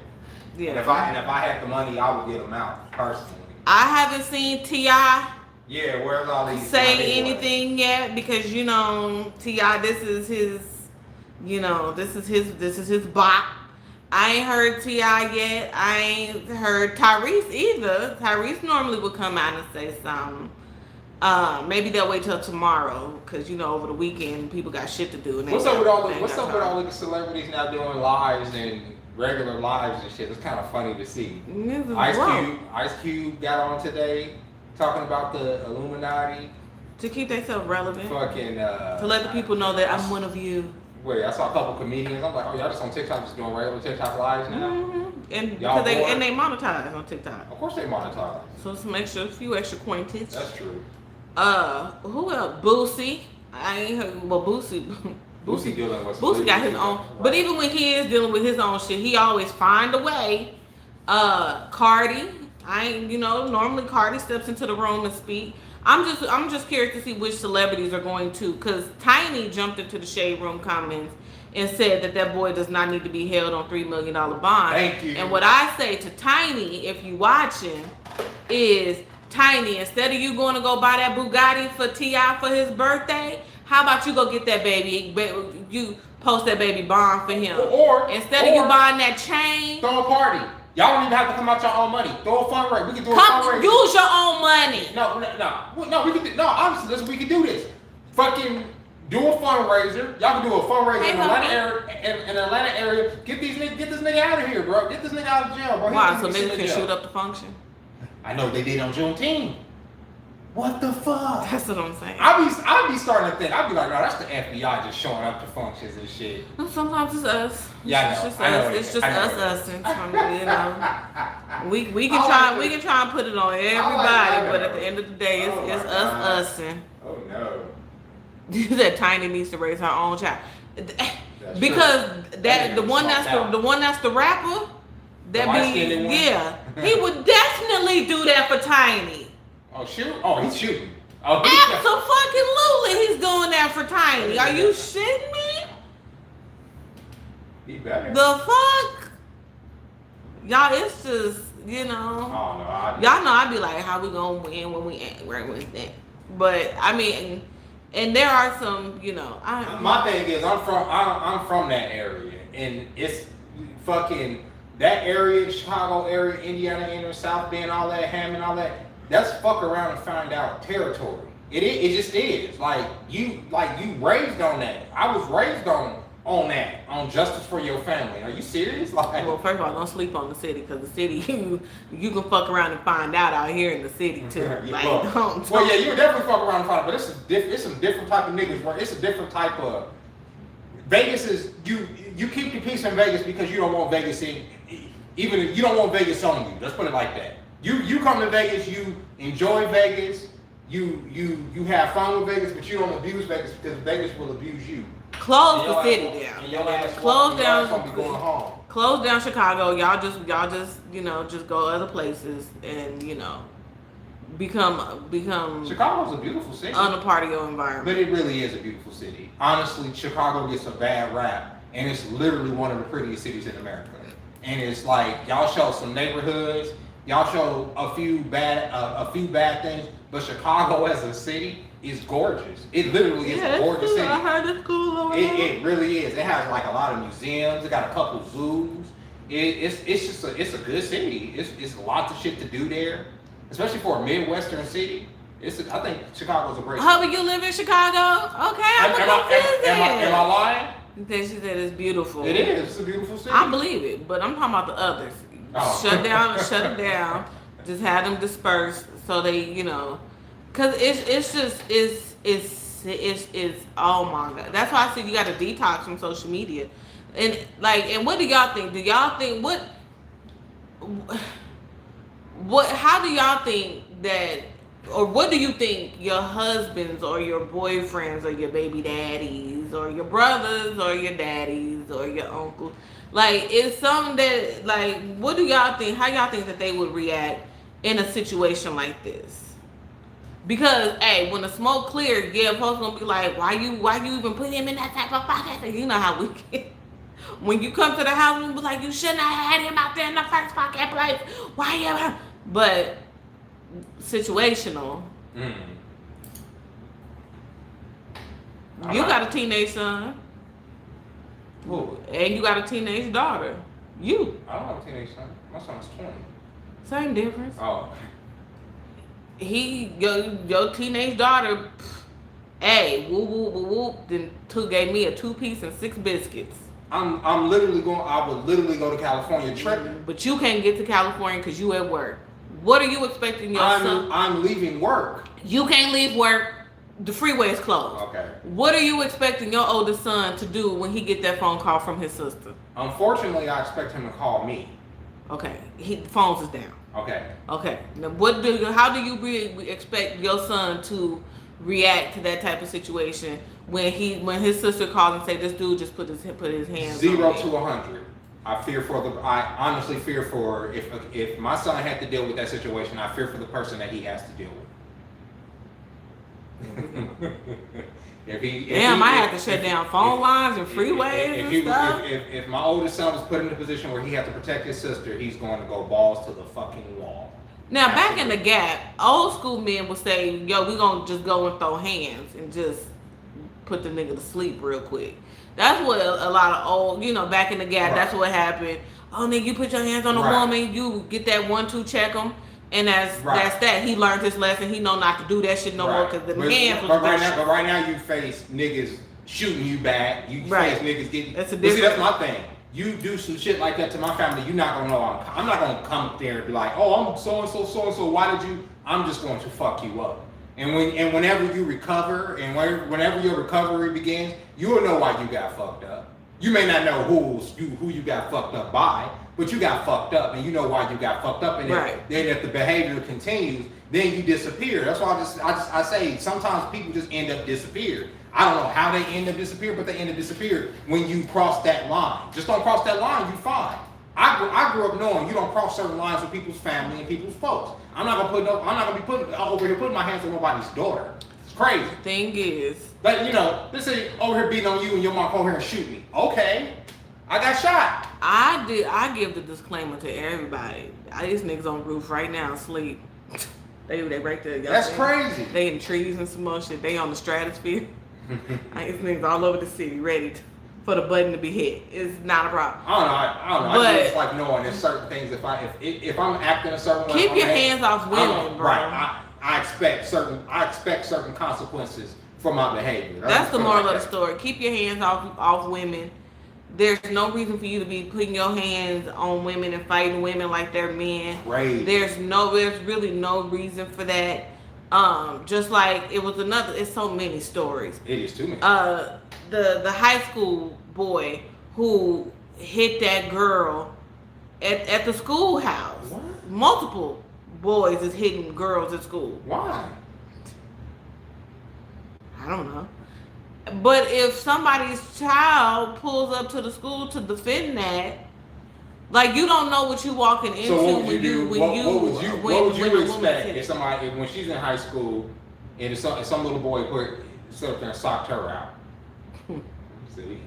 Yeah. And if I had the money, I would get him out personally. I haven't seen T.I. Yeah, where's all these? Say anything yet, because T.I. This is his bop. I ain't heard T.I. yet. I ain't heard Tyrese either. Tyrese normally would come out and say something. Maybe they'll wait till tomorrow, because over the weekend people got shit to do. And what's up with all the celebrities now doing lives and regular lives and shit? It's kind of funny to see. Ice Cube got on today talking about the Illuminati to keep themselves relevant. Fucking to let the people know that I'm one of you. Wait, I saw a couple comedians. I'm like, oh, y'all just on TikTok, just doing regular TikTok lives now. Mm-hmm. And they monetize on TikTok. Of course they monetize. So a few extra coin tips. That's true. Who else? Boosie. I ain't heard. Well, Boosie dealing with. Boosie got his own. Right. But even when he is dealing with his own shit, he always find a way. Cardi. Normally Cardi steps into the room and speak. I'm just curious to see which celebrities are going to, because Tiny jumped into the shade room comments and said that boy does not need to be held on $3 million bond. Thank you. And what I say to Tiny, if you watching, is Tiny, instead of you going to go buy that Bugatti for T.I. for his birthday, how about you go get that baby, you post that baby bond for him. Or instead of you buying that chain, throw a party. Y'all don't even have to come out your own money. Throw a fundraiser. We can do a fundraiser. Use your own money. No. We can. Honestly, listen, we can do this. Fucking do a fundraiser. Y'all can do a fundraiser in the Atlanta area. Get this nigga out of here, bro. Get this nigga out of jail, bro. Why? So niggas can shoot up the function? I know they did on Juneteenth. What the fuck? That's what I'm saying. I be starting to think. I be like, no, that's the FBI just showing up to functions and shit. Sometimes it's us. Yeah, it's just us. It's just us. We can try and put it on everybody, but at the end of the day, it's us. Oh no. That Tiny needs to raise her own child, because the one that's the rapper, he would definitely do that for Tiny. Oh, shoot? Oh, he's shooting. Oh, absolutely, he's doing that for Tiny. Are you shitting me? He better. The fuck? Y'all, it's just, Oh, no, y'all know I be like, how we gonna win when we ain't right with that? But, I mean, and there are some, my thing is, I'm from that area, and it's fucking, that area, Chicago area, Indiana area, South Bend, all that, Hammond, all that, that's fuck around and find out territory. It just is. Like you raised on that. I was raised on that, on justice for your family. Are you serious? Well, first of all, don't sleep on the city, because the city you can fuck around and find out out here in the city too. Don't. Well, yeah, you would definitely fuck around and find out, but it's some different type of niggas. Where it's a different type of Vegas is you keep the peace in Vegas because you don't want Vegas even if you don't want Vegas on you. Let's put it like that. You come to Vegas, you enjoy Vegas, you have fun with Vegas, but you don't abuse Vegas because Vegas will abuse you. Close the city down. Close down Chicago. Y'all just just go other places and become Chicago's a beautiful city. Unpartyo environment. But it really is a beautiful city. Honestly, Chicago gets a bad rap, and it's literally one of the prettiest cities in America. And it's like y'all show some neighborhoods. Y'all show a few bad things, but Chicago as a city is gorgeous. It literally is a gorgeous city. I heard it's cool over there. It really is. It has like a lot of museums. It got a couple zoos. It's a good city. It's lots of shit to do there, especially for a Midwestern city. I think Chicago's a great city. But you live in Chicago? Okay, am I lying? Then she said it's beautiful. It is. It's a beautiful city. I believe it, but I'm talking about the others. Oh. Shut it down. Just have them dispersed so they, because it's oh my God. That's why I said you got to detox from social media, and what do y'all think? Do y'all think how do y'all think that, or what do you think your husbands or your boyfriends or your baby daddies or your brothers or your daddies or your uncles, it's something that, what do y'all think, how y'all think that they would react in a situation like this? Because, hey, when the smoke clears, folks gonna be like, why you even put him in that type of pocket? You know how we get. When you come to the house, we be like, you shouldn't have had him out there in the first pocket place. Why you? But situational. You got a teenage son. Who? And you got a teenage daughter. You. I don't have a teenage son. My son's 20. Same difference. Oh. Your teenage daughter, hey, whoop whoop whoop whoop, then gave me a 2-piece and 6 biscuits. I would literally go to California tripping. But you can't get to California because you at work. What are you expecting your son? I'm leaving work. You can't leave work. The freeway is closed. Okay. What are you expecting your oldest son to do when he get that phone call from his sister? Unfortunately, I expect him to call me. Okay. The phones is down. Okay. Now, how do you expect your son to react to that type of situation when his sister calls and say this dude just put his hands 0 on to 100. I honestly fear for if my son had to deal with that situation, I fear for the person that he has to deal with. Damn, I had to shut down phone lines and freeways and stuff. If my oldest son was put in a position where he had to protect his sister, he's going to go balls to the fucking wall. Now, back in the Gap, old school men would say, yo, we gonna just go and throw hands and just put the nigga to sleep real quick. That's what a lot of old, back in the Gap, Right. That's what happened. Oh, nigga, you put your hands on a Right. woman, you get that 1-2 check him, and that's Right. that. He learned his lesson. He know not to do that shit no more because the hands was but right now you face niggas shooting you back. You Right. face niggas getting. That's a But see, that's different- my thing. You do some shit like that to my family, you're not gonna know. I'm not gonna come up there and be like, oh, I'm so and so. Why did you? I'm just going to fuck you up. And whenever you recover, and whenever your recovery begins, you will know why you got fucked up. You may not know who you got fucked up by, but you got fucked up, and you know why you got fucked up. And then if the behavior continues, then you disappear. That's why I say sometimes people just end up disappeared. I don't know how they end up disappeared, but they end up disappeared when you cross that line. Just don't cross that line, you fine. I grew up knowing you don't cross certain lines with people's family and people's folks. I'm not gonna be putting over here putting my hands on nobody's daughter. It's crazy. Thing is, Like, let's say over here beating on you and your mom come over here and shoot me. Okay, I got shot. I give the disclaimer to everybody. These niggas on the roof right now asleep. They right there. That's crazy. They in trees and some more shit. They on the stratosphere. These niggas all over the city ready for the button to be hit. It's not a problem. I don't know. I just like knowing there's certain things. If I'm acting a certain way, keep your hands off women, bro. Right. I expect certain consequences for my behavior. That's the moral of the story. Keep your hands off women. There's no reason for you to be putting your hands on women and fighting women like they're men. Right. There's really no reason for that. Just like it's so many stories. It is too many. The high school boy who hit that girl at the schoolhouse. What? Multiple boys is hitting girls at school. Why? I don't know. But if somebody's child pulls up to the school to defend that, like you don't know what you walking into. So what would you do? What would you a woman expect hit if somebody when she's in high school and if some little boy stood up there and socked her out? See?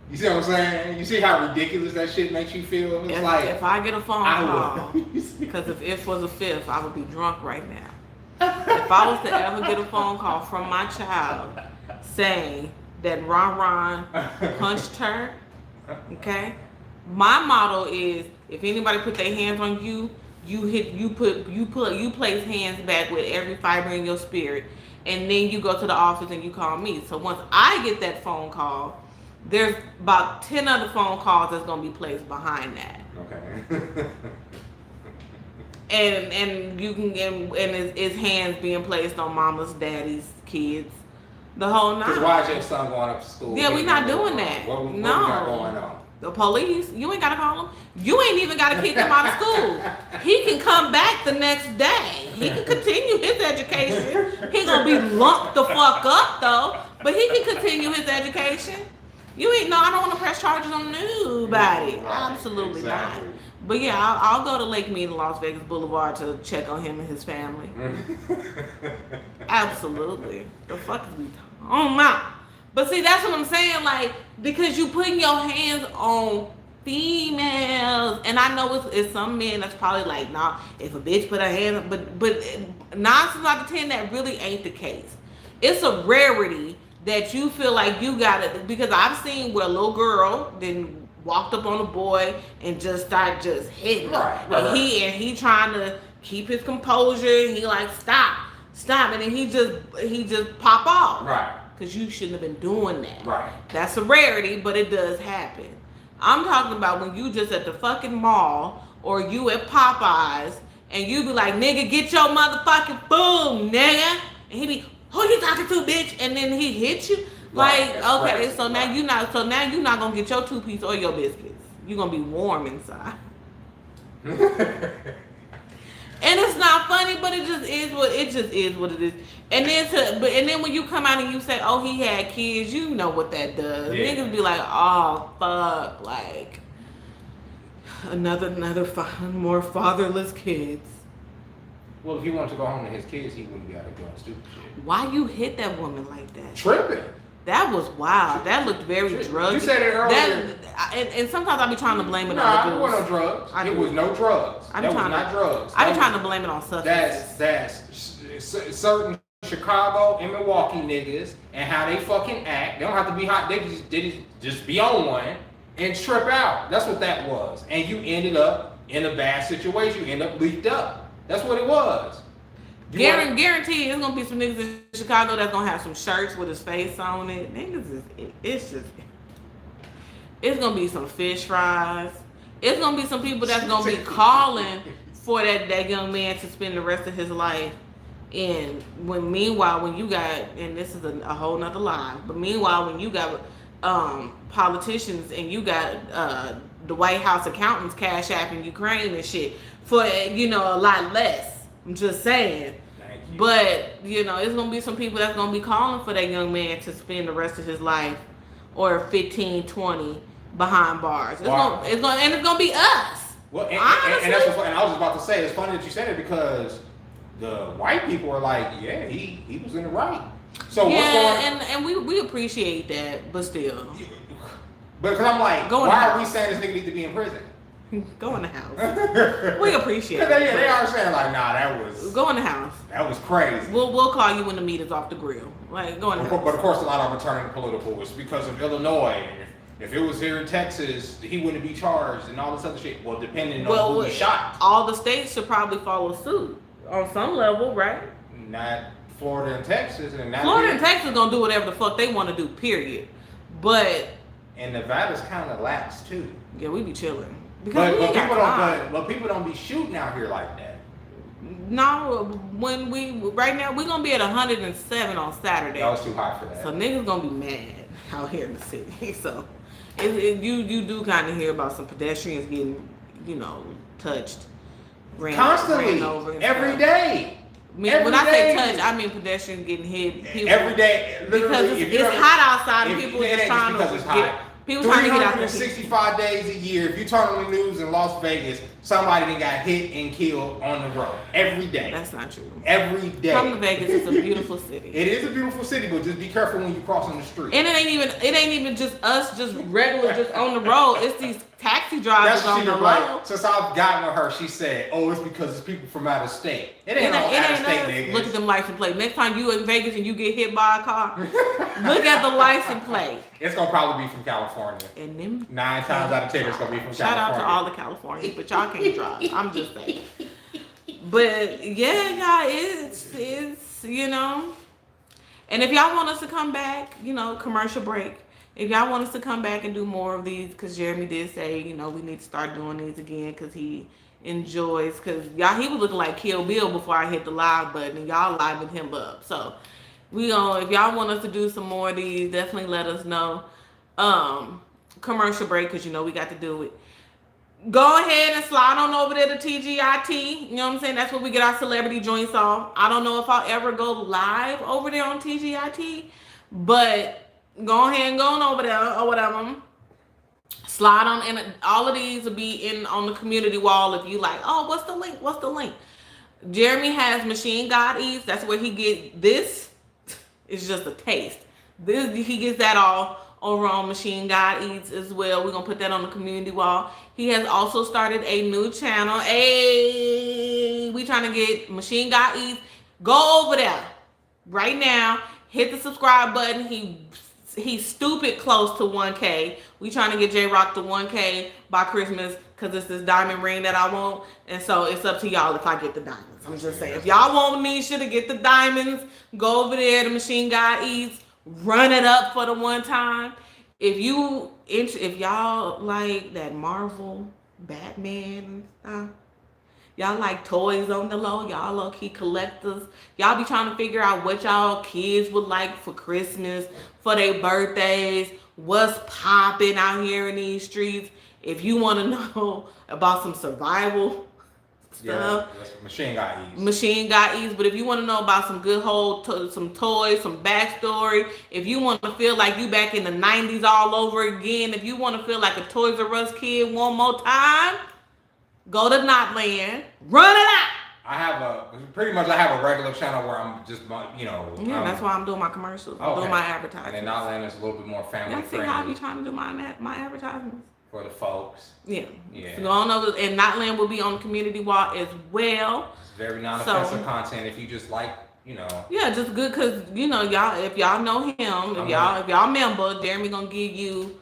You see what I'm saying? You see how ridiculous that shit makes you feel? It's if I get a phone call, would. because if was a fifth, I would be drunk right now. If I was to ever get a phone call from my child saying that Ron punched her, okay, my motto is if anybody put their hands on you, you place hands back with every fiber in your spirit, and then you go to the office and you call me. So once I get that phone call, there's about 10 other phone calls that's gonna be placed behind that. Okay. And you can and his hands being placed on mama's, daddy's, kids, the whole nine. Because why is your son going up to school? Yeah, we're not doing that. What we No. got going on? The police, you ain't gotta call him. You ain't even gotta kick him out of school. He can come back the next day. He can continue his education. He gonna be lumped the fuck up though, but he can continue his education. You ain't I don't want to press charges on nobody. Right, Absolutely exactly. not. But yeah, I'll go to Lake Mead and Las Vegas Boulevard to check on him and his family. Absolutely. The fuck is we talking about? But see, that's what I'm saying. Like, because you putting your hands on females, and I know it's some men that's probably like, nah, if a bitch put her hand up, but 9 times out of 10, that really ain't the case. It's a rarity that you feel like you got it, because I've seen where a little girl then walked up on a boy and just started just hitting him. Right. And he trying to keep his composure, and he like, stop, and then he just pop off. Right. Because you shouldn't have been doing that. Right. That's a rarity, but it does happen. I'm talking about when you just at the fucking mall or you at Popeyes and you be like, nigga, get your motherfucking food, nigga. And he be, who you talking to, bitch? And then he hit you. Right, Like, that's okay, crazy. so now you're not gonna get your 2-piece or your biscuits. You're gonna be warm inside. And it's not funny, but it just is what it is. And then when you come out and you say, "Oh, he had kids," you know what that does. Yeah. Niggas be like, "Oh, fuck," like more fatherless kids. Well, if he wanted to go home to his kids, he wouldn't be out there doing stupid shit. Why you hit that woman like that? Tripping. That was wild. That looked very druggy. You said it earlier. And sometimes I be trying to blame it Nah, on the it dudes. wasn't no drugs. It was no drugs. That was not drugs. I be trying to blame it on substances. That's certain Chicago and Milwaukee niggas and how they fucking act. They don't have to be hot. They just be on one and trip out. That's what that was. And you ended up in a bad situation. You end up leaked up. That's what it was. Guarantee it's gonna be some niggas in Chicago that's gonna have some shirts with his face on it. Niggas it's gonna be some fish fries. It's gonna be some people that's gonna be calling for that young man to spend the rest of his life. And meanwhile when you got, and this is a whole nother lie, but meanwhile when you got politicians and you got the White House accountants cash apping Ukraine and shit for a lot less. I'm just saying. But it's gonna be some people that's gonna be calling for that young man to spend the rest of his life or 15, 20 behind bars. It's gonna be us. Well, and that's what, and I was about to say, it's funny that you said it because the white people are like, yeah, he was in the right. So and we appreciate that, but still. But because I'm like, why are we saying this nigga need to be in prison? Go in the house. We appreciate it. They are saying like, nah, that was... Go in the house. That was crazy. We'll call you when the meat is off the grill. Like, go in the house. But of course, a lot of them are turning political. It's because of Illinois. If it was here in Texas, he wouldn't be charged and all this other shit. Well, depending on who he shot. All the states should probably follow suit on some level, right? Not Florida and Texas. Florida and Texas gonna do whatever the fuck they want to do, period. But... And Nevada's kind of lax, too. Yeah, we be chilling. But people don't be shooting out here like that. No, right now we're gonna be at 107 on Saturday. That was too hot for that. So niggas gonna be mad out here in the city. So you do kind of hear about some pedestrians getting touched, constantly, ran over every day. When I say touch, I mean pedestrians getting hit. Every day, because it's hot outside and people just trying to get. People trying to get out 365 days a year. If you turn on the news in Las Vegas, somebody that got hit and killed on the road every day. That's not true. Every day. Come to Vegas. It's a beautiful city. It is a beautiful city, but just be careful when you cross on the street. And it ain't even just us, just regular, just on the road. It's these taxi drivers on the road. Like, since I've gotten with her, she said, "Oh, it's because it's people from out of state." It ain't out of state niggas. Look at them license plate. Next time you in Vegas and you get hit by a car, look at the license plate. It's gonna probably be from California. And them 9 times out of 10, it's gonna be from California. Shout out to all the Californians, but y'all can't drive. I'm just saying. But yeah, it's and if y'all want us to come back, commercial break. If y'all want us to come back and do more of these, because Jeremy did say, we need to start doing these again because he enjoys, because he was looking like Kill Bill before I hit the live button and y'all livened him up. So if y'all want us to do some more of these, definitely let us know. Commercial break, because we got to do it. Go ahead and slide on over there to TGIT. You know what I'm saying? That's where we get our celebrity joints off. I don't know if I'll ever go live over there on TGIT, but go ahead and go on over there or whatever. Slide on, and all of these will be on the community wall if you like. Oh, what's the link? What's the link? Jeremy has Machine God Eats. That's where he get this. It's just a taste. He gets that all over on Machine God Eats as well. We're gonna put that on the community wall. He has also started a new channel. We trying to get Machine God Eats. Go over there right now. Hit the subscribe button. He's stupid close to 1K. We trying to get J-Rock to 1K by Christmas because it's this diamond ring that I want. And so it's up to y'all if I get the diamonds. I'm just saying. If y'all want Nisha to get the diamonds, go over there to Machine God Eats. Run it up for the one time. If y'all like that Marvel, Batman stuff, y'all like toys on the low, y'all low-key collectors, y'all be trying to figure out what y'all kids would like for Christmas, for their birthdays, what's popping out here in these streets. If you want to know about some survival stuff. Machine Got Ease. Machine Got Ease. But if you want to know about some good some toys, some backstory, if you want to feel like you back in the 90s all over again, if you want to feel like a Toys R Us kid one more time, go to Notland. Run it out. I have a regular channel where I'm just, Yeah, that's why I'm doing my commercials. I'm doing my advertising. And then Notland is a little bit more family Y'all see friendly. how I be trying to do my advertisements? For the folks. Yeah. Yeah. So go on over, and Notland will be on the community wall as well. It's very non-offensive content if you just like, Yeah, just good because y'all, if y'all know him, if y'all member, Jeremy gonna give you,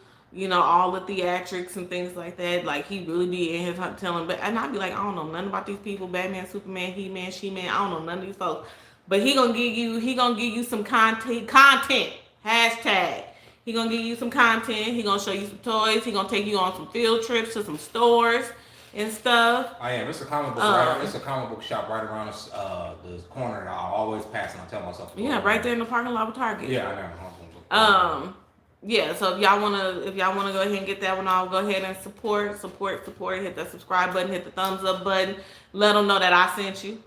all the theatrics and things like that. Like he really be in his telling, but and I'd be like, I don't know nothing about these people, Batman, Superman, He-Man, She-Man. I don't know none of these folks, but he gonna give you some content. Hashtag. He gonna give you some content. He gonna show you some toys. He gonna take you on some field trips to some stores and stuff. I am. It's a comic book. It's a comic book shop right around the corner that I always pass, and I tell myself. Yeah, right there in the parking lot of Target. Yeah, I know. Yeah. So if y'all wanna go ahead and get that one, I'll go ahead and support. Hit that subscribe button. Hit the thumbs up button. Let them know that I sent you.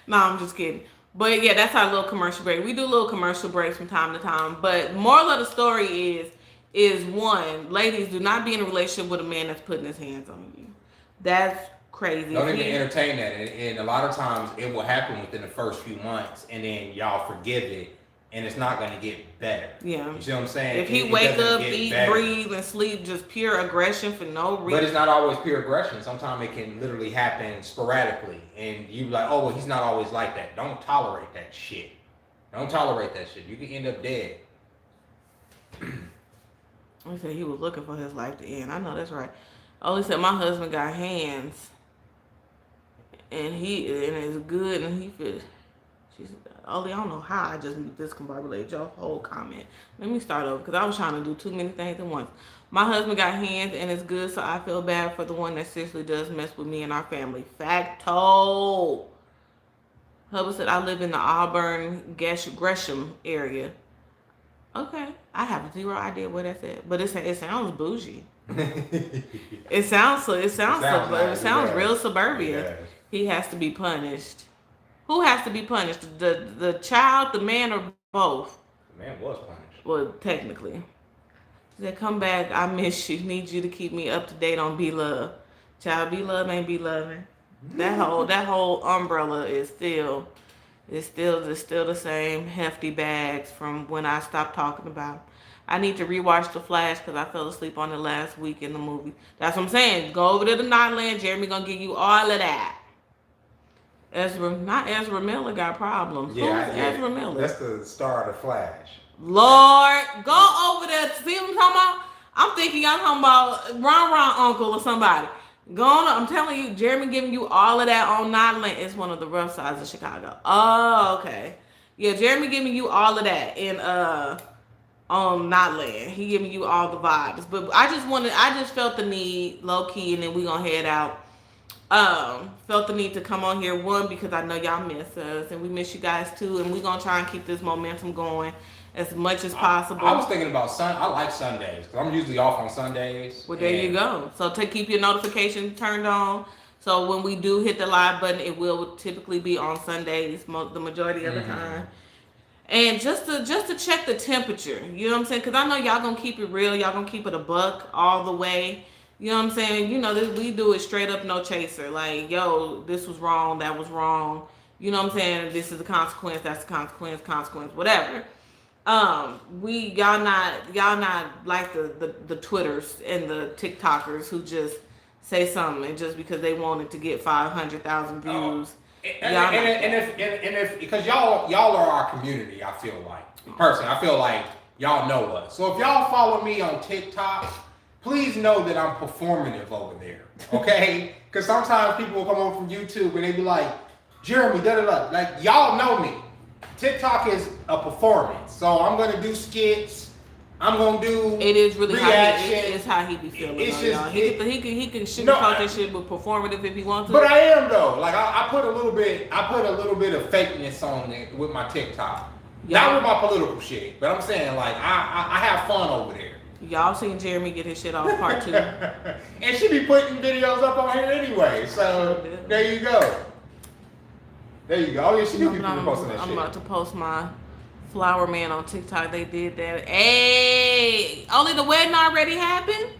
No, I'm just kidding. But yeah, that's our little commercial break. We do little commercial breaks from time to time. But moral of the story is one, ladies, do not be in a relationship with a man that's putting his hands on you. That's crazy. Don't even entertain that. And a lot of times it will happen within the first few months, and then y'all forgive it, and it's not going to get better. Yeah. You see what I'm saying? If he wake up, eat, breathe, and sleep just pure aggression for no reason. But it's not always pure aggression. Sometimes it can literally happen sporadically. And you like, oh, well, he's not always like that. Don't tolerate that shit. Don't tolerate that shit. You can end up dead. He said he was looking for his life to end. I know that's right. Oh, he said my husband got hands. And it's good, and he feels. She said, Oli, I don't know how I just discombobulated your whole comment. Let me start over because I was trying to do too many things at once. My husband got hands and it's good, so I feel bad for the one that seriously does mess with me and our family. Facto. Hubba said I live in the Auburn Gresham area. Okay, I have zero idea where that's at, but it sounds bougie. It sounds real suburban. He has to be punished. Who has to be punished? The child, the man, or both? The man was punished. Well, technically. He said, come back. I miss you. Need you to keep me up to date on Be Love. Child, Be Love ain't Be Loving. That whole umbrella is still the same hefty bags from when I stopped talking about. I need to rewatch The Flash because I fell asleep on it last week in the movie. That's what I'm saying. Go over to the Notland. Jeremy gonna give you all of that. Ezra Miller got problems. Yeah, Who's Ezra Miller? That's the star of The Flash. Lord, go over there. See what I'm talking about? I'm thinking y'all talking about Ron Uncle or somebody. Go on. I'm telling you, Jeremy giving you all of that on Notland. It's one of the rough sides of Chicago. Oh, okay. Yeah, Jeremy giving you all of that in on Notland. He giving you all the vibes. But I just felt the need, low key, and then we gonna head out. Felt the need to come on here, one, because I know y'all miss us and we miss you guys too, and we're gonna try and keep this momentum going as much as possible. I was thinking about I like Sundays because I'm usually off on Sundays. Well, there you go. So to keep your notification turned on, so when we do hit the live button, it will typically be on Sundays the majority of the time. And just to check the temperature, you know what I'm saying? Because I know y'all gonna keep it real, y'all gonna keep it a buck all the way. You know what I'm saying? We do it straight up, no chaser. Like, yo, this was wrong, that was wrong. You know what I'm saying? This is the consequence, that's the consequence, whatever. Y'all not like the Twitters and the TikTokers who just say something and just because they wanted to get 500,000 views. If because y'all are our community, I feel like. Personally, I feel like y'all know us. So if y'all follow me on TikTok, please know that I'm performative over there, okay? Because sometimes people will come over from YouTube and they be like, Jeremy, da-da-da. Like, y'all know me. TikTok is a performance. So I'm going to do skits. I'm going to do It is really reaction. how he be feeling. It's He can sugarcoat this shit with performative if he wants to. But I am, though. Like, I put a little bit of fakeness on it with my TikTok. Not with my political shit, but I'm saying, like, I have fun over there. Y'all seen Jeremy get his shit off part 2. And she be putting videos up on here anyway. So there you go. There you go. Oh yeah, she do be posting that I'm shit. about to post my flower man on TikTok. They did that. Hey, only the wedding already happened?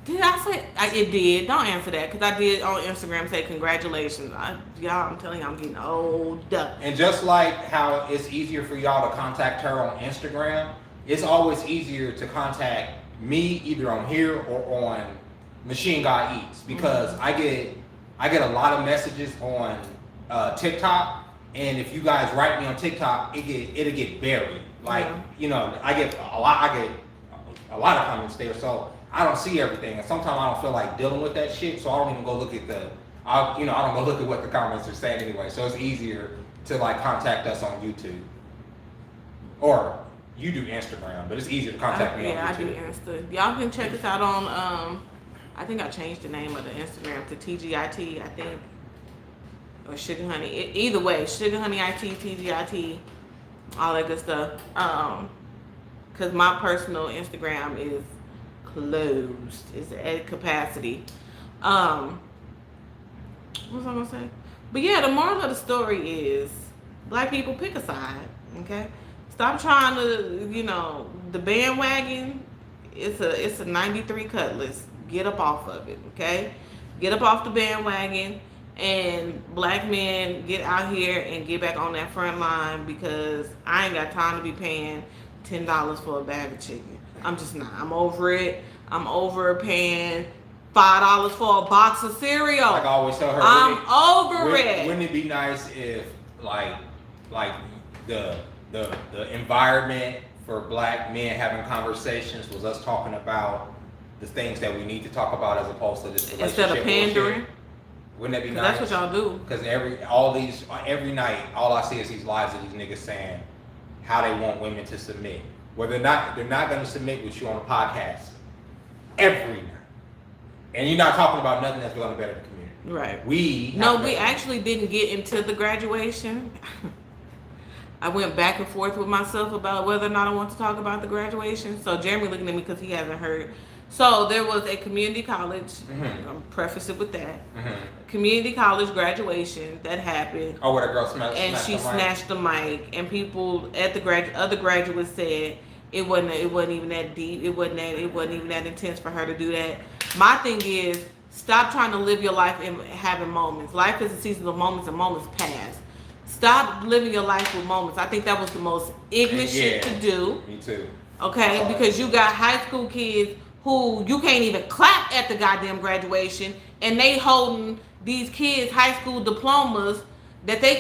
Did I say? It did. Don't answer that because I did on Instagram say congratulations. Y'all, I'm telling you, I'm getting old. And just like how it's easier for y'all to contact her on Instagram, it's always easier to contact me either on here or on Machine God Eats because I get a lot of messages on TikTok, and if you guys write me on TikTok, it'll get buried. Like I get a lot of comments there, so I don't see everything, and sometimes I don't feel like dealing with that shit, so I don't even go look at I don't go look at what the comments are saying anyway. So it's easier to like contact us on YouTube, or you do Instagram, but it's easier to contact me on YouTube. Yeah, I do Insta. Y'all can check us out on I think I changed the name of the Instagram to TGIT, I think, or Sugar Honey. Either way, Sugar Honey IT, TGIT, all that good stuff. Because my personal Instagram is closed. It's at capacity. What was I gonna say? But yeah, the moral of the story is black people, pick a side, okay? Stop trying to, the bandwagon. It's a 93 Cutlass. Get up off of it, okay? Get up off the bandwagon, and black men get out here and get back on that front line because I ain't got time to be paying $10 for a bag of chicken. I'm just not. I'm over it. I'm over paying $5 for a box of cereal. Like I always tell her, Wouldn't it be nice if like the environment for black men having conversations was us talking about the things that we need to talk about as opposed to this relationship instead of pandering? Bullshit. Wouldn't that be nice? That's what y'all do. Because every night, all I see is these lives of these niggas saying how they want women to submit. Well, they're not going to submit with you on a podcast every night. And you're not talking about nothing that's going to better the community. Right. We actually didn't get into the graduation. I went back and forth with myself about whether or not I want to talk about the graduation. So Jeremy looking at me because he hasn't heard. So there was a community college, I'll preface it with that, community college graduation that happened. Oh, where the girl snatched the mic, and people at the other graduates said it wasn't even that deep, it wasn't even that intense for her to do that. My thing is, stop trying to live your life in having moments. Life is a season of moments, and moments pass. Stop living your life with moments. I think that was the most ignorant shit to do. Me too. Okay, because you got high school kids who you can't even clap at the goddamn graduation, and they holding these kids' high school diplomas that they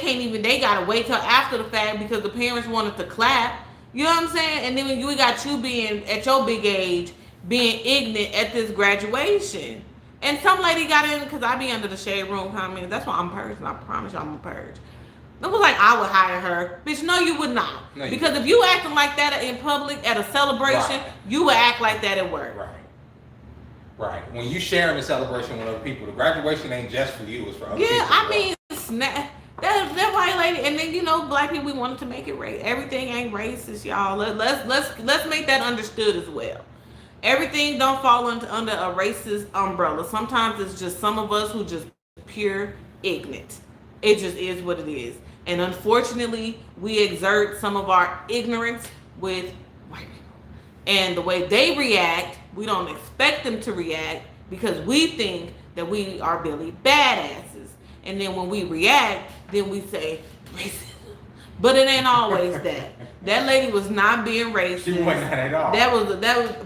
gotta wait till after the fact because the parents wanted to clap. You know what I'm saying? And then when you got you being at your big age, being ignorant at this graduation. And some lady got in, because I be under the shade room comments. That's why I'm purged, and I promise you I'm a purge. It was like I would hire her. Bitch, no, you would not. No, because if you acting like that in public at a celebration, you would act like that at work. Right. When you sharing the celebration with other people, the graduation ain't just for you, it's for other people. Yeah, I mean, that white lady, and then black people, we wanted to make it race. Everything ain't racist, y'all. Let's make that understood as well. Everything don't fall under a racist umbrella. Sometimes it's just some of us who just pure ignorant. It just is what it is. And unfortunately, we exert some of our ignorance with white people. And the way they react, we don't expect them to react because we think that we are Billy badasses. And then when we react, then we say racism. But it ain't always that. That lady was not being racist. She wasn't at all. That was.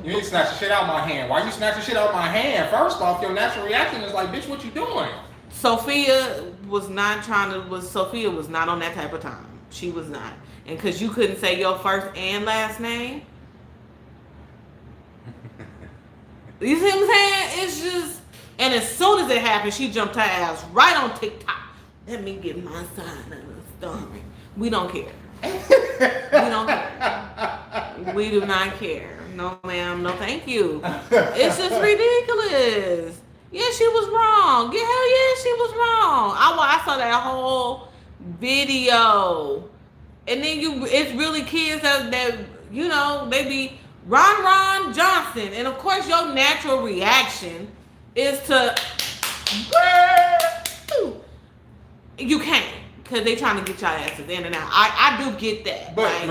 You need to snatch the shit out of my hand. Why you snatch the shit out of my hand? First off, your natural reaction is like, bitch, what you doing? Sophia was not on that type of time. She was not. And because you couldn't say your first and last name. You see what I'm saying? It's just, and as soon as it happened, she jumped her ass right on TikTok. Let me get my side of the story. We don't care. We don't care. We do not care. No, ma'am. No, thank you. It's just ridiculous. Yeah, she was wrong. Yeah, hell yeah, she was wrong. I saw that whole video. And then it's really kids that they be Ron Johnson. And of course, your natural reaction is to, you can't. Because they trying to get y'all asses in and out. I do get that. But like,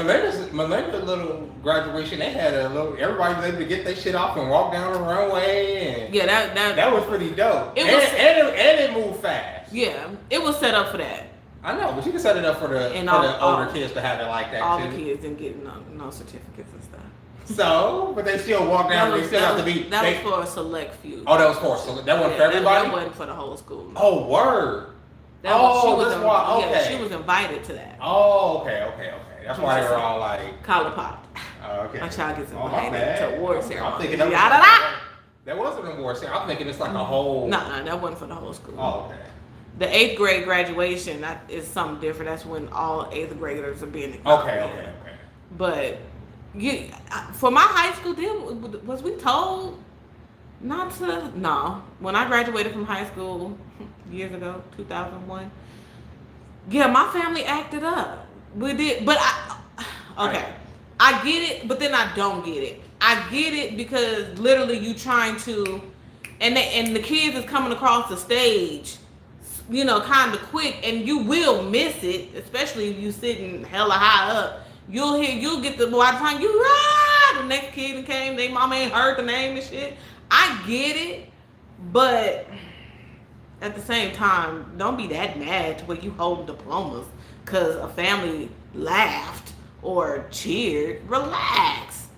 Melinda's little graduation, they had a little, everybody was able to get their shit off and walk down the runway. And yeah, that was pretty dope. It and it moved fast. Yeah, it was set up for that. I know, but you can set it up for the older kids to have it like that all too. All the kids didn't get no certificates and stuff. So, but they still walk down. They still have to be. That was for a select few. Oh, that was for that wasn't for everybody. That wasn't for the whole school. No. Oh, word. That's why. Okay. Yeah, she was invited to that. Oh, okay. That's why they were all like collar popped. Okay. My child gets invited to award ceremony. I'm thinking that wasn't an award ceremony. I'm thinking it's like a whole. No, that wasn't for the whole school. Oh, okay. The 8th grade graduation is something different. That's when all 8th graders are being acknowledged. Okay. But for my high school, was we told not to? No. When I graduated from high school years ago, 2001. Yeah, my family acted up. We did, but I get it, but then I don't get it. I get it because literally you trying to, and the kids is coming across the stage, kind of quick, and you will miss it, especially if you sitting hella high up. You'll get by the time you the next kid came, they mama ain't heard the name and shit. I get it, but at the same time, don't be that mad to where you hold diplomas because a family laughed or cheered. Relax.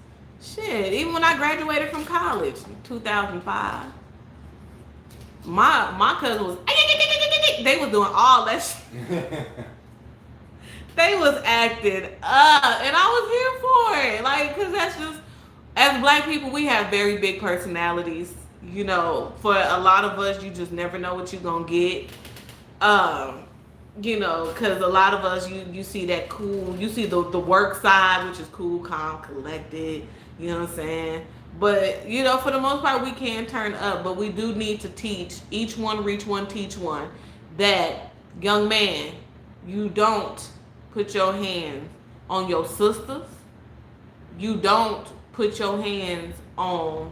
Shit, even when I graduated from college in 2005, my cousin was, they was doing all that shit. They was acting up, and I was here for it. Like, because that's just, as black people, we have very big personalities. For a lot of us, you just never know what you're going to get. Because a lot of us, you see that cool, you see the work side, which is cool, calm, collected, you know what I'm saying? But, for the most part, we can turn up, but we do need to teach, each one, reach one, teach one, that, young man, you don't put your hands on your sisters. You don't put your hands on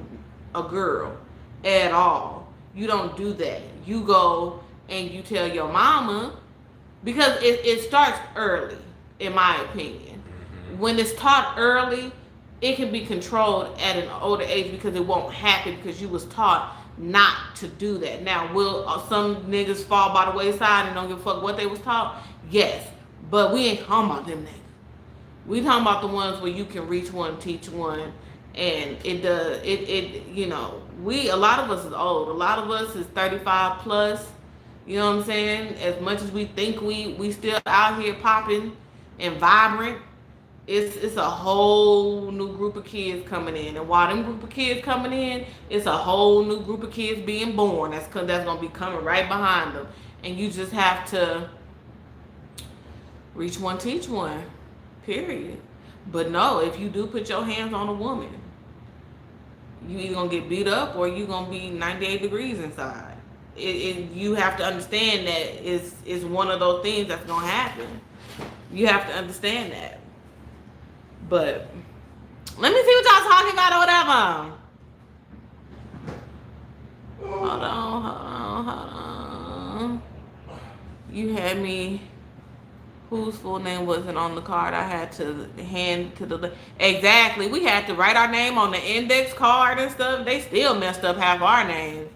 a girl at all. You don't do that. You go and you tell your mama, because it starts early, in my opinion. When it's taught early, it can be controlled at an older age because it won't happen because you was taught not to do that. Now, will some niggas fall by the wayside and don't give a fuck what they was taught? Yes. But we ain't talking about them niggas. We talking about the ones where you can reach one, teach one, and a lot of us is old. A lot of us is 35 plus. You know what I'm saying? As much as we think we still out here popping and vibrant, it's a whole new group of kids coming in. And while them group of kids coming in, it's a whole new group of kids being born. That's gonna be coming right behind them. And you just have to reach one, teach one, period. But no, if you do put your hands on a woman, you either gonna get beat up or you gonna be 98 degrees inside. You have to understand that it's one of those things that's gonna happen. You have to understand that. But let me see what y'all talking about or whatever. Hold on. You had me. Whose full name wasn't on the card? I had to hand to the... Exactly. We had to write our name on the index card and stuff. They still messed up half our names.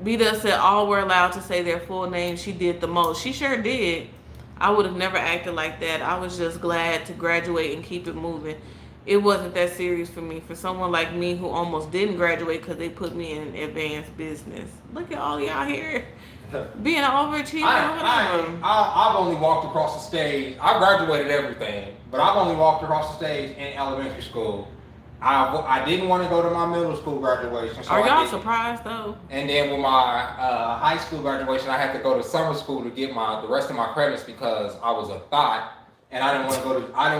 Beta said all were allowed to say their full name. She did the most. She sure did. I would have never acted like that. I was just glad to graduate and keep it moving. It wasn't that serious for me. For someone like me who almost didn't graduate because they put me in advanced business. Look at all y'all here. Being an overachiever. I've only walked across the stage. I graduated everything, but I've only walked across the stage in elementary school. I didn't want to go to my middle school graduation. So are y'all surprised though? And then with my high school graduation, I had to go to summer school to get the rest of my credits because I was a thought, and I didn't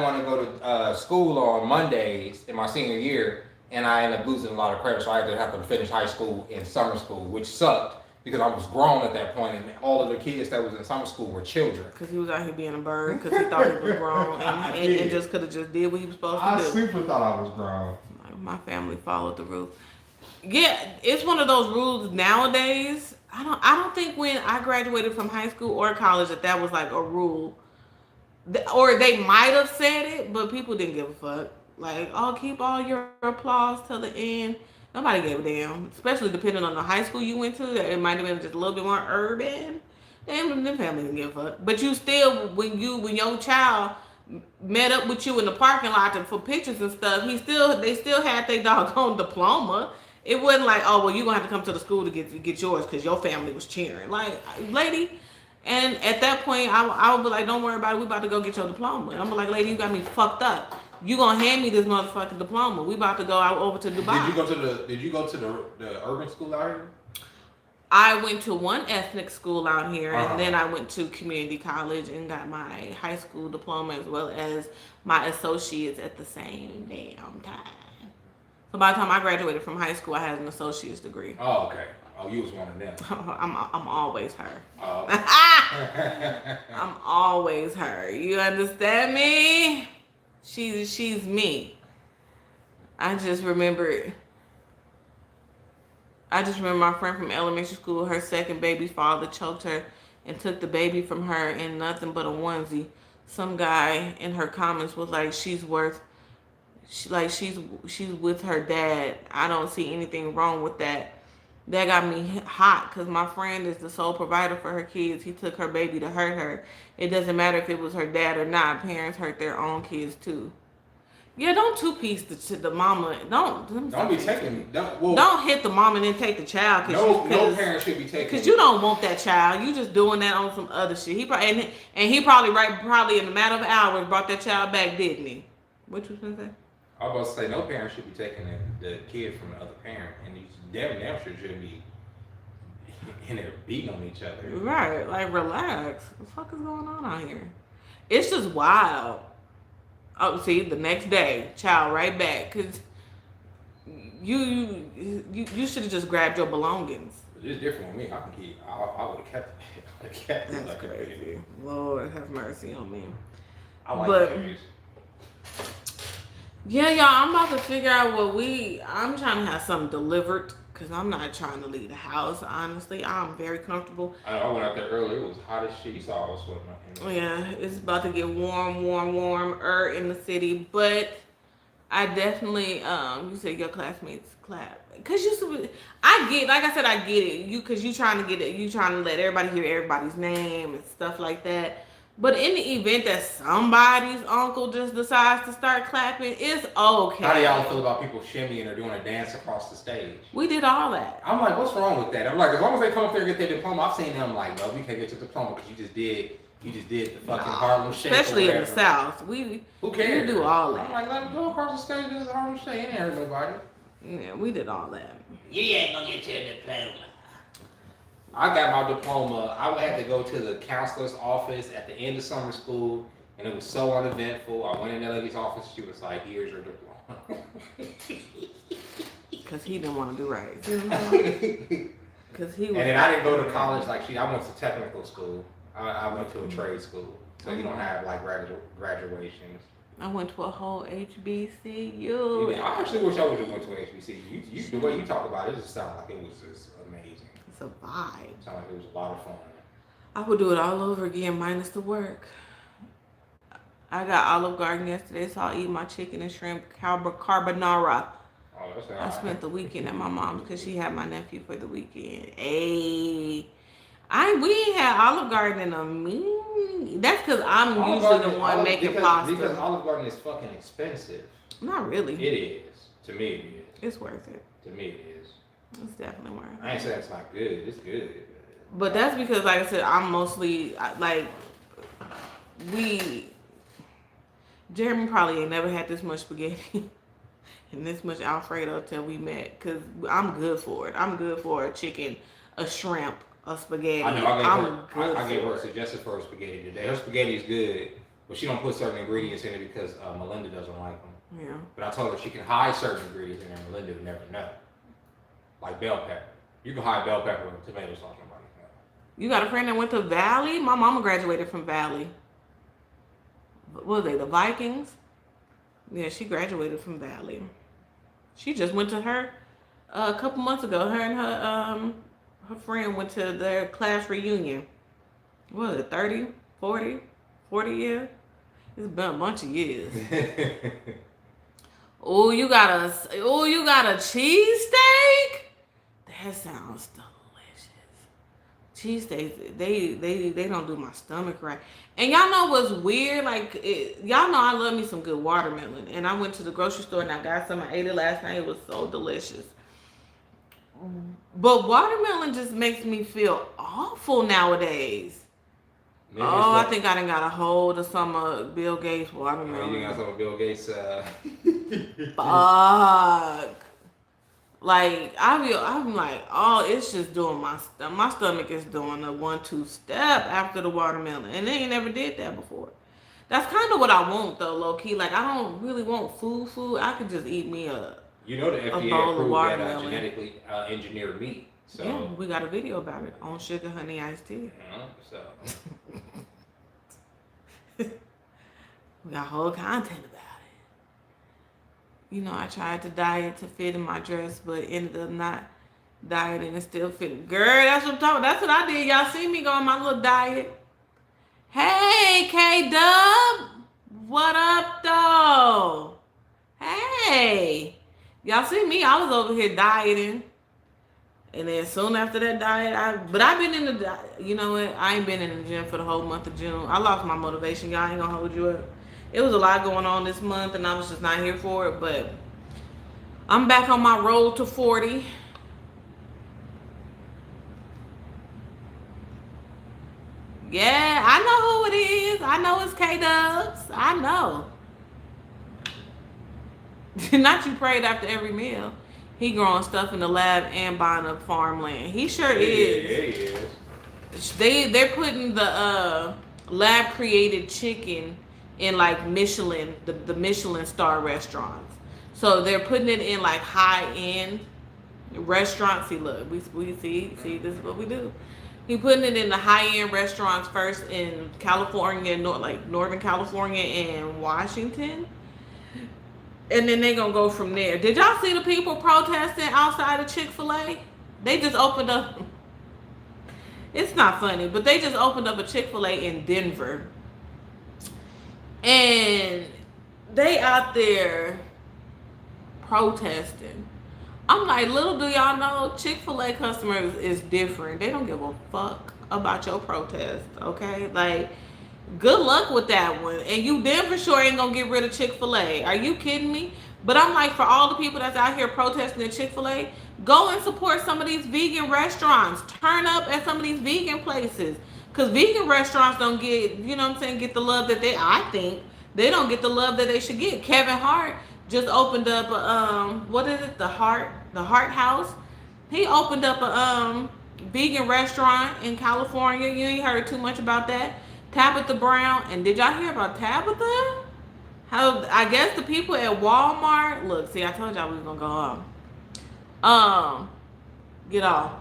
want to go to school on Mondays in my senior year, and I ended up losing a lot of credits, so I had to finish high school in summer school, which sucked. because I was grown at that point, and all of the kids that was in summer school were children. Because he was out here being a bird, because he thought he was grown, and just could have just did what he was supposed to do. I super thought I was grown. My family followed the rules. Yeah, it's one of those rules nowadays. I don't think when I graduated from high school or college that was like a rule. Or they might have said it, but people didn't give a fuck. Like, oh, keep all your applause till the end. Nobody gave a damn. Especially depending on the high school you went to. It might have been just a little bit more urban. Damn, them family didn't give a fuck. But you still, when your child met up with you in the parking lot for pictures and stuff, they still had their doggone diploma. It wasn't like, oh, well, you're going to have to come to the school to get yours because your family was cheering. Like, lady. And at that point, I would be like, don't worry about it. We about to go get your diploma. And I'm like, lady, you got me fucked up. You gonna hand me this motherfucking diploma. We about to go out over to Dubai. Did you go to the urban school out here? I went to one ethnic school out here, and then I went to community college and got my high school diploma as well as my associates at the same damn time. So by the time I graduated from high school, I had an associate's degree. Oh, okay. Oh, you was one of them. I'm always her. Oh. I'm always her. You understand me? She's me. I just remember my friend from elementary school, her second baby's father choked her and took the baby from her in nothing but a onesie. Some guy in her comments was like, she's with her dad. I don't see anything wrong with that. That got me hot because my friend is the sole provider for her kids. He took her baby to hurt her. It doesn't matter if it was her dad or not. Parents hurt their own kids too. Yeah, don't two-piece the mama. Don't be taking. Don't hit the mom and then take the child. No parent should be taking. Because you don't want that child. You just doing that on some other shit. He probably probably in a matter of hours brought that child back, didn't he? What you gonna say? I was about to say no parent should be taking the kid from the other parent, and you damn sure shouldn't be in there beating on each other. Right, like relax. What the fuck is going on out here? It's just wild. Oh, see, the next day, child right back, cause you should have just grabbed your belongings. It's different with me. I would have kept it. That's like crazy. Lord have mercy on me. I like babies. Yeah, y'all, I'm about to figure out I'm trying to have something delivered because I'm not trying to leave the house, honestly. I'm very comfortable. I went out there earlier. It was hot as shit. You saw I was sweating. Yeah, it's about to get warmer in the city. But I definitely, you said your classmates clap. Because I get it. Because you trying to get it. You trying to let everybody hear everybody's name and stuff like that. But in the event that somebody's uncle just decides to start clapping, it's okay. How do y'all feel about people shimmying or doing a dance across the stage? We did all that. I'm like, what's wrong with that? I'm like, as long as they come up there and get their diploma, I've seen them like, no, we can't get your diploma because you just did the fucking Harlem Shake. Especially in the South. Who cares? We do all that. I'm like, let them go across the stage and do the Harlem Shake. Ain't hurt nobody. Yeah, we did all that. You ain't gonna get your diploma. I got my diploma. I had to go to the counselor's office at the end of summer school, and it was so uneventful. I went in that lady's office. She was like, "Here's your diploma." Because he didn't want to do right. Because he was. And then I didn't go to college like she. I went to technical school. I went to a trade school, so you don't have like graduations. I went to a whole HBCU. I actually wish I would have went to an HBCU. The way you talk about it, just sounded like it was just amazing. It's a vibe. It sounded like it was a lot of fun. I would do it all over again, minus the work. I got Olive Garden yesterday, so I'll eat my chicken and shrimp carbonara. Oh, that's I spent the weekend at my mom's because she had my nephew for the weekend. We ain't had Olive Garden in a minute. That's because I'm usually the one making pasta. Because Olive Garden is fucking expensive. Not really. It is. To me, it is. It's worth it. To me, it is. It's definitely worth it. I ain't saying it's not good. It's good. But that's because, like I said, I'm mostly Jeremy probably ain't never had this much spaghetti and this much Alfredo till we met. Cause I'm good for it. I'm good for a chicken, a shrimp, a spaghetti. I know. I gave her a suggestion for her spaghetti today. Her spaghetti is good, but she don't put certain ingredients in it because Melinda doesn't like them. Yeah. But I told her she can hide certain ingredients in there. Melinda would never know. Like bell pepper. You can hide bell pepper with tomato sauce. You got a friend that went to Valley? My mama graduated from Valley. What were they, the Vikings? Yeah, she graduated from Valley. She just went to her a couple months ago. Her and her friend went to their class reunion. What was it, 30, 40 years? It's been a bunch of years. Oh, you got a cheesesteak? That sounds delicious. Cheesesteaks, they don't do my stomach right. And y'all know what's weird? Like, y'all know I love me some good watermelon. And I went to the grocery store and I got some. I ate it last night. It was so delicious. But watermelon just makes me feel awful nowadays. Maybe I think I done got a hold of some Bill Gates watermelon. You got some of Bill Gates. Fuck. Like I'm like, oh, it's just doing my stomach is doing a 1-2 step after the watermelon, and they ain't never did that before. That's kind of what I want though, low key. Like I don't really want food. I could just eat me a. You know the FDA bowl of approved that watermelon. genetically engineered meat. So Yeah, we got a video about it on Sugar Honey Iced Tea. so We got whole content about it. You know, I tried to diet to fit in my dress, but ended up not dieting and still fitting. Girl, that's what I'm talking. That's what I did. Y'all see me go on my little diet. Hey, K Dub, what up though? Hey, y'all see me? I was over here dieting, and then soon after that diet, I've been in the. You know what? I ain't been in the gym for the whole month of June. I lost my motivation. Y'all ain't gonna hold you up. It was a lot going on this month, and I was just not here for it. But I'm back on my roll to 40. Yeah, I know who it is. I know it's K-Dubs. I know. Not you prayed after every meal. He growing stuff in the lab and buying up farmland. He sure is. Yeah, he is. They're putting the lab created chicken in like Michelin, the Michelin star restaurants. So they're putting it in like high end restaurants. See, look, we see this is what we do. He putting it in the high end restaurants first in California, Northern California and Washington. And then they gonna go from there. Did y'all see the people protesting outside of Chick-fil-A? They just opened up. It's not funny, but they just opened up a Chick-fil-A in Denver. And they out there protesting. I'm like, little do y'all know, Chick-fil-A customers is different. They don't give a fuck about your protest, okay? Like, good luck with that one. And you damn for sure ain't gonna get rid of Chick-fil-A. Are you kidding me? But I'm like, for all the people that's out here protesting at Chick-fil-A, go and support some of these vegan restaurants. Turn up at some of these vegan places. Because vegan restaurants don't get, you know what I'm saying, get the love that I think, they don't get the love that they should get. Kevin Hart just opened up what is it? The Hart House. He opened up a vegan restaurant in California. You ain't heard too much about that. Tabitha Brown. And did y'all hear about Tabitha? How I guess the people at Walmart. Look, see, I told y'all we was gonna go on. Get off.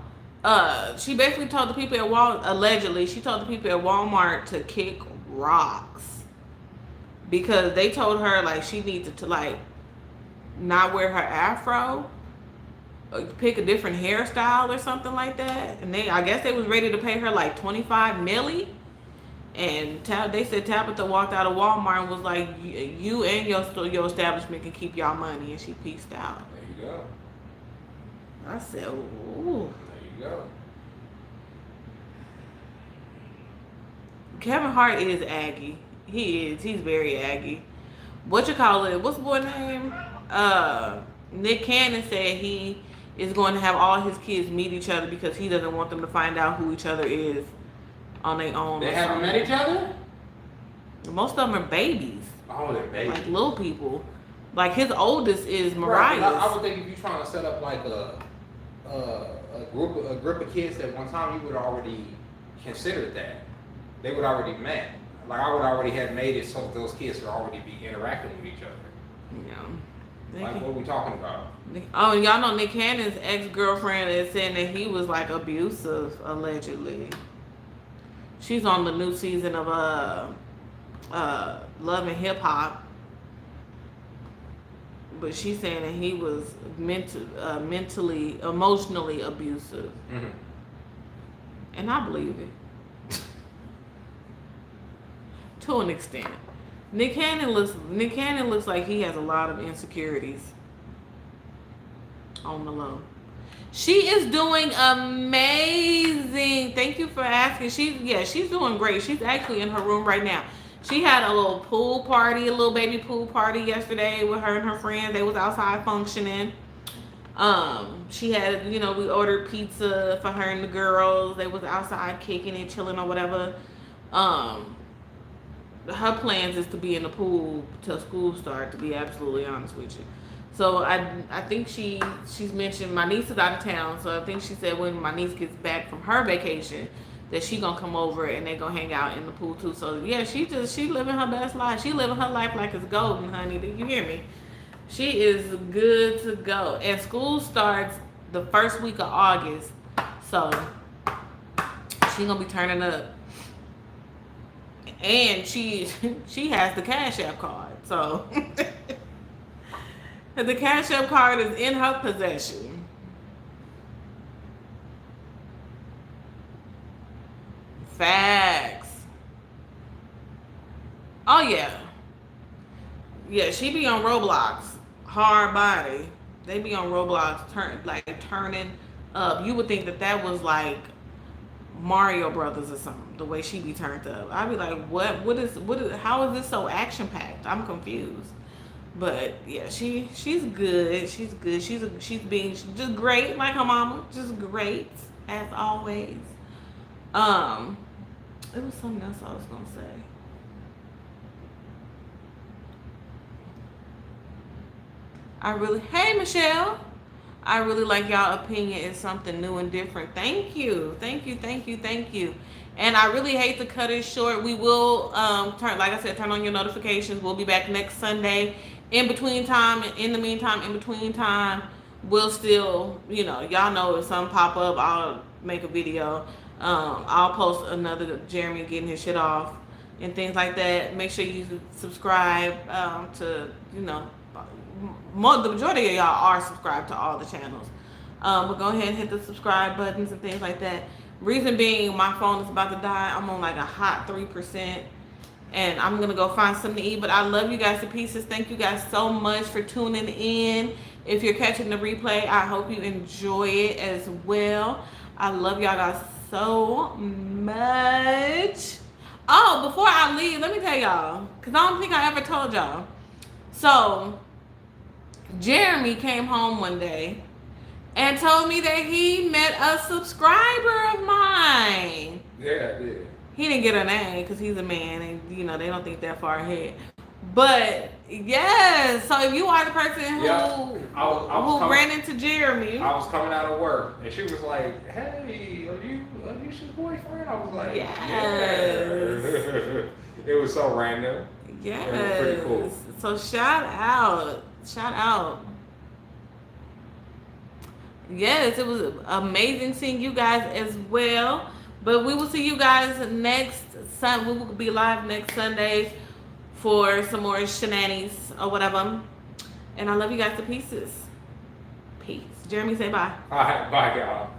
She basically told the people at Walmart, allegedly, she told the people at Walmart to kick rocks. Because they told her like she needed to like not wear her afro, pick a different hairstyle or something like that. And I guess they was ready to pay her like $25 million. And they said Tabitha walked out of Walmart and was like, "You and your establishment can keep y'all money," and she peaced out. There you go. I said, "Ooh." There you go. Kevin Hart is Aggie. He is. He's very Aggie. What you call it? What's the boy name? Nick Cannon said he is going to have all his kids meet each other because he doesn't want them to find out who each other is on their own. They haven't met each other? Most of them are babies. Oh, they're babies. Like little people. Like his oldest is Right, Mariah. I would think if you're trying to set up like a group of kids at one time, you would already considered that. They would already met. Like I would already have made it so those kids would already be interacting with each other. Yeah. Like, what are we talking about? Oh, y'all know Nick Cannon's ex-girlfriend is saying that he was like abusive, allegedly. She's on the new season of Love and Hip Hop, but she's saying that he was mentally, emotionally abusive, and I believe it to an extent. Nick Cannon looks like he has a lot of insecurities on the low. She is doing amazing. Thank you for asking. She's doing great. She's actually in her room right now. She had a little pool party, a little baby pool party yesterday with her and her friends. They was outside functioning. She had, we ordered pizza for her and the girls. They was outside kicking and chilling or whatever. Her plans is to be in the pool till school start, to be absolutely honest with you. So I think she's mentioned my niece is out of town, so I think she said when my niece gets back from her vacation that she gonna come over and they gonna hang out in the pool too. So yeah, she living her best life. She living her life like it's golden, honey. Do you hear me? She is good to go. And school starts the first week of August, so she gonna be turning up. And she has the Cash App card, so the Cash App card is in her possession. Facts. Oh yeah, she be on Roblox. Hard body. They be on Roblox, turning up. You would think that was like Mario Brothers or something, the way she be turned up. I'd be like, what is how is this so action packed? I'm confused. But yeah, she's good. She's good. She's being just great, like her mama. Just great as always. It was something else I was gonna say. Hey Michelle. I really like y'all opinion is something new and different. Thank you. And I really hate to cut it short. We will turn on your notifications. We'll be back next Sunday. In the meantime, we'll still, y'all know if something pop up, I'll make a video. I'll post another Jeremy getting his shit off and things like that. Make sure you subscribe to, the majority of y'all are subscribed to all the channels. But go ahead and hit the subscribe buttons and things like that. Reason being, my phone is about to die. I'm on like a hot 3%. And I'm going to go find something to eat. But I love you guys to pieces. Thank you guys so much for tuning in. If you're catching the replay, I hope you enjoy it as well. I love y'all guys so much. Oh, before I leave, let me tell y'all, because I don't think I ever told y'all. So, Jeremy came home one day and told me that he met a subscriber of mine. Yeah, I did. He didn't get her name because he's a man and, they don't think that far ahead. But, yes, so if you are the person who, who ran into Jeremy. I was coming out of work and she was like, hey, are you his boyfriend? I was like, yes. It was so random. Yes. It was pretty cool. So shout out. Yes, it was amazing seeing you guys as well. But we will see you guys next Sunday. We will be live next Sunday for some more shenanigans or whatever. And I love you guys to pieces. Peace. Jeremy, say bye. All right, bye, y'all.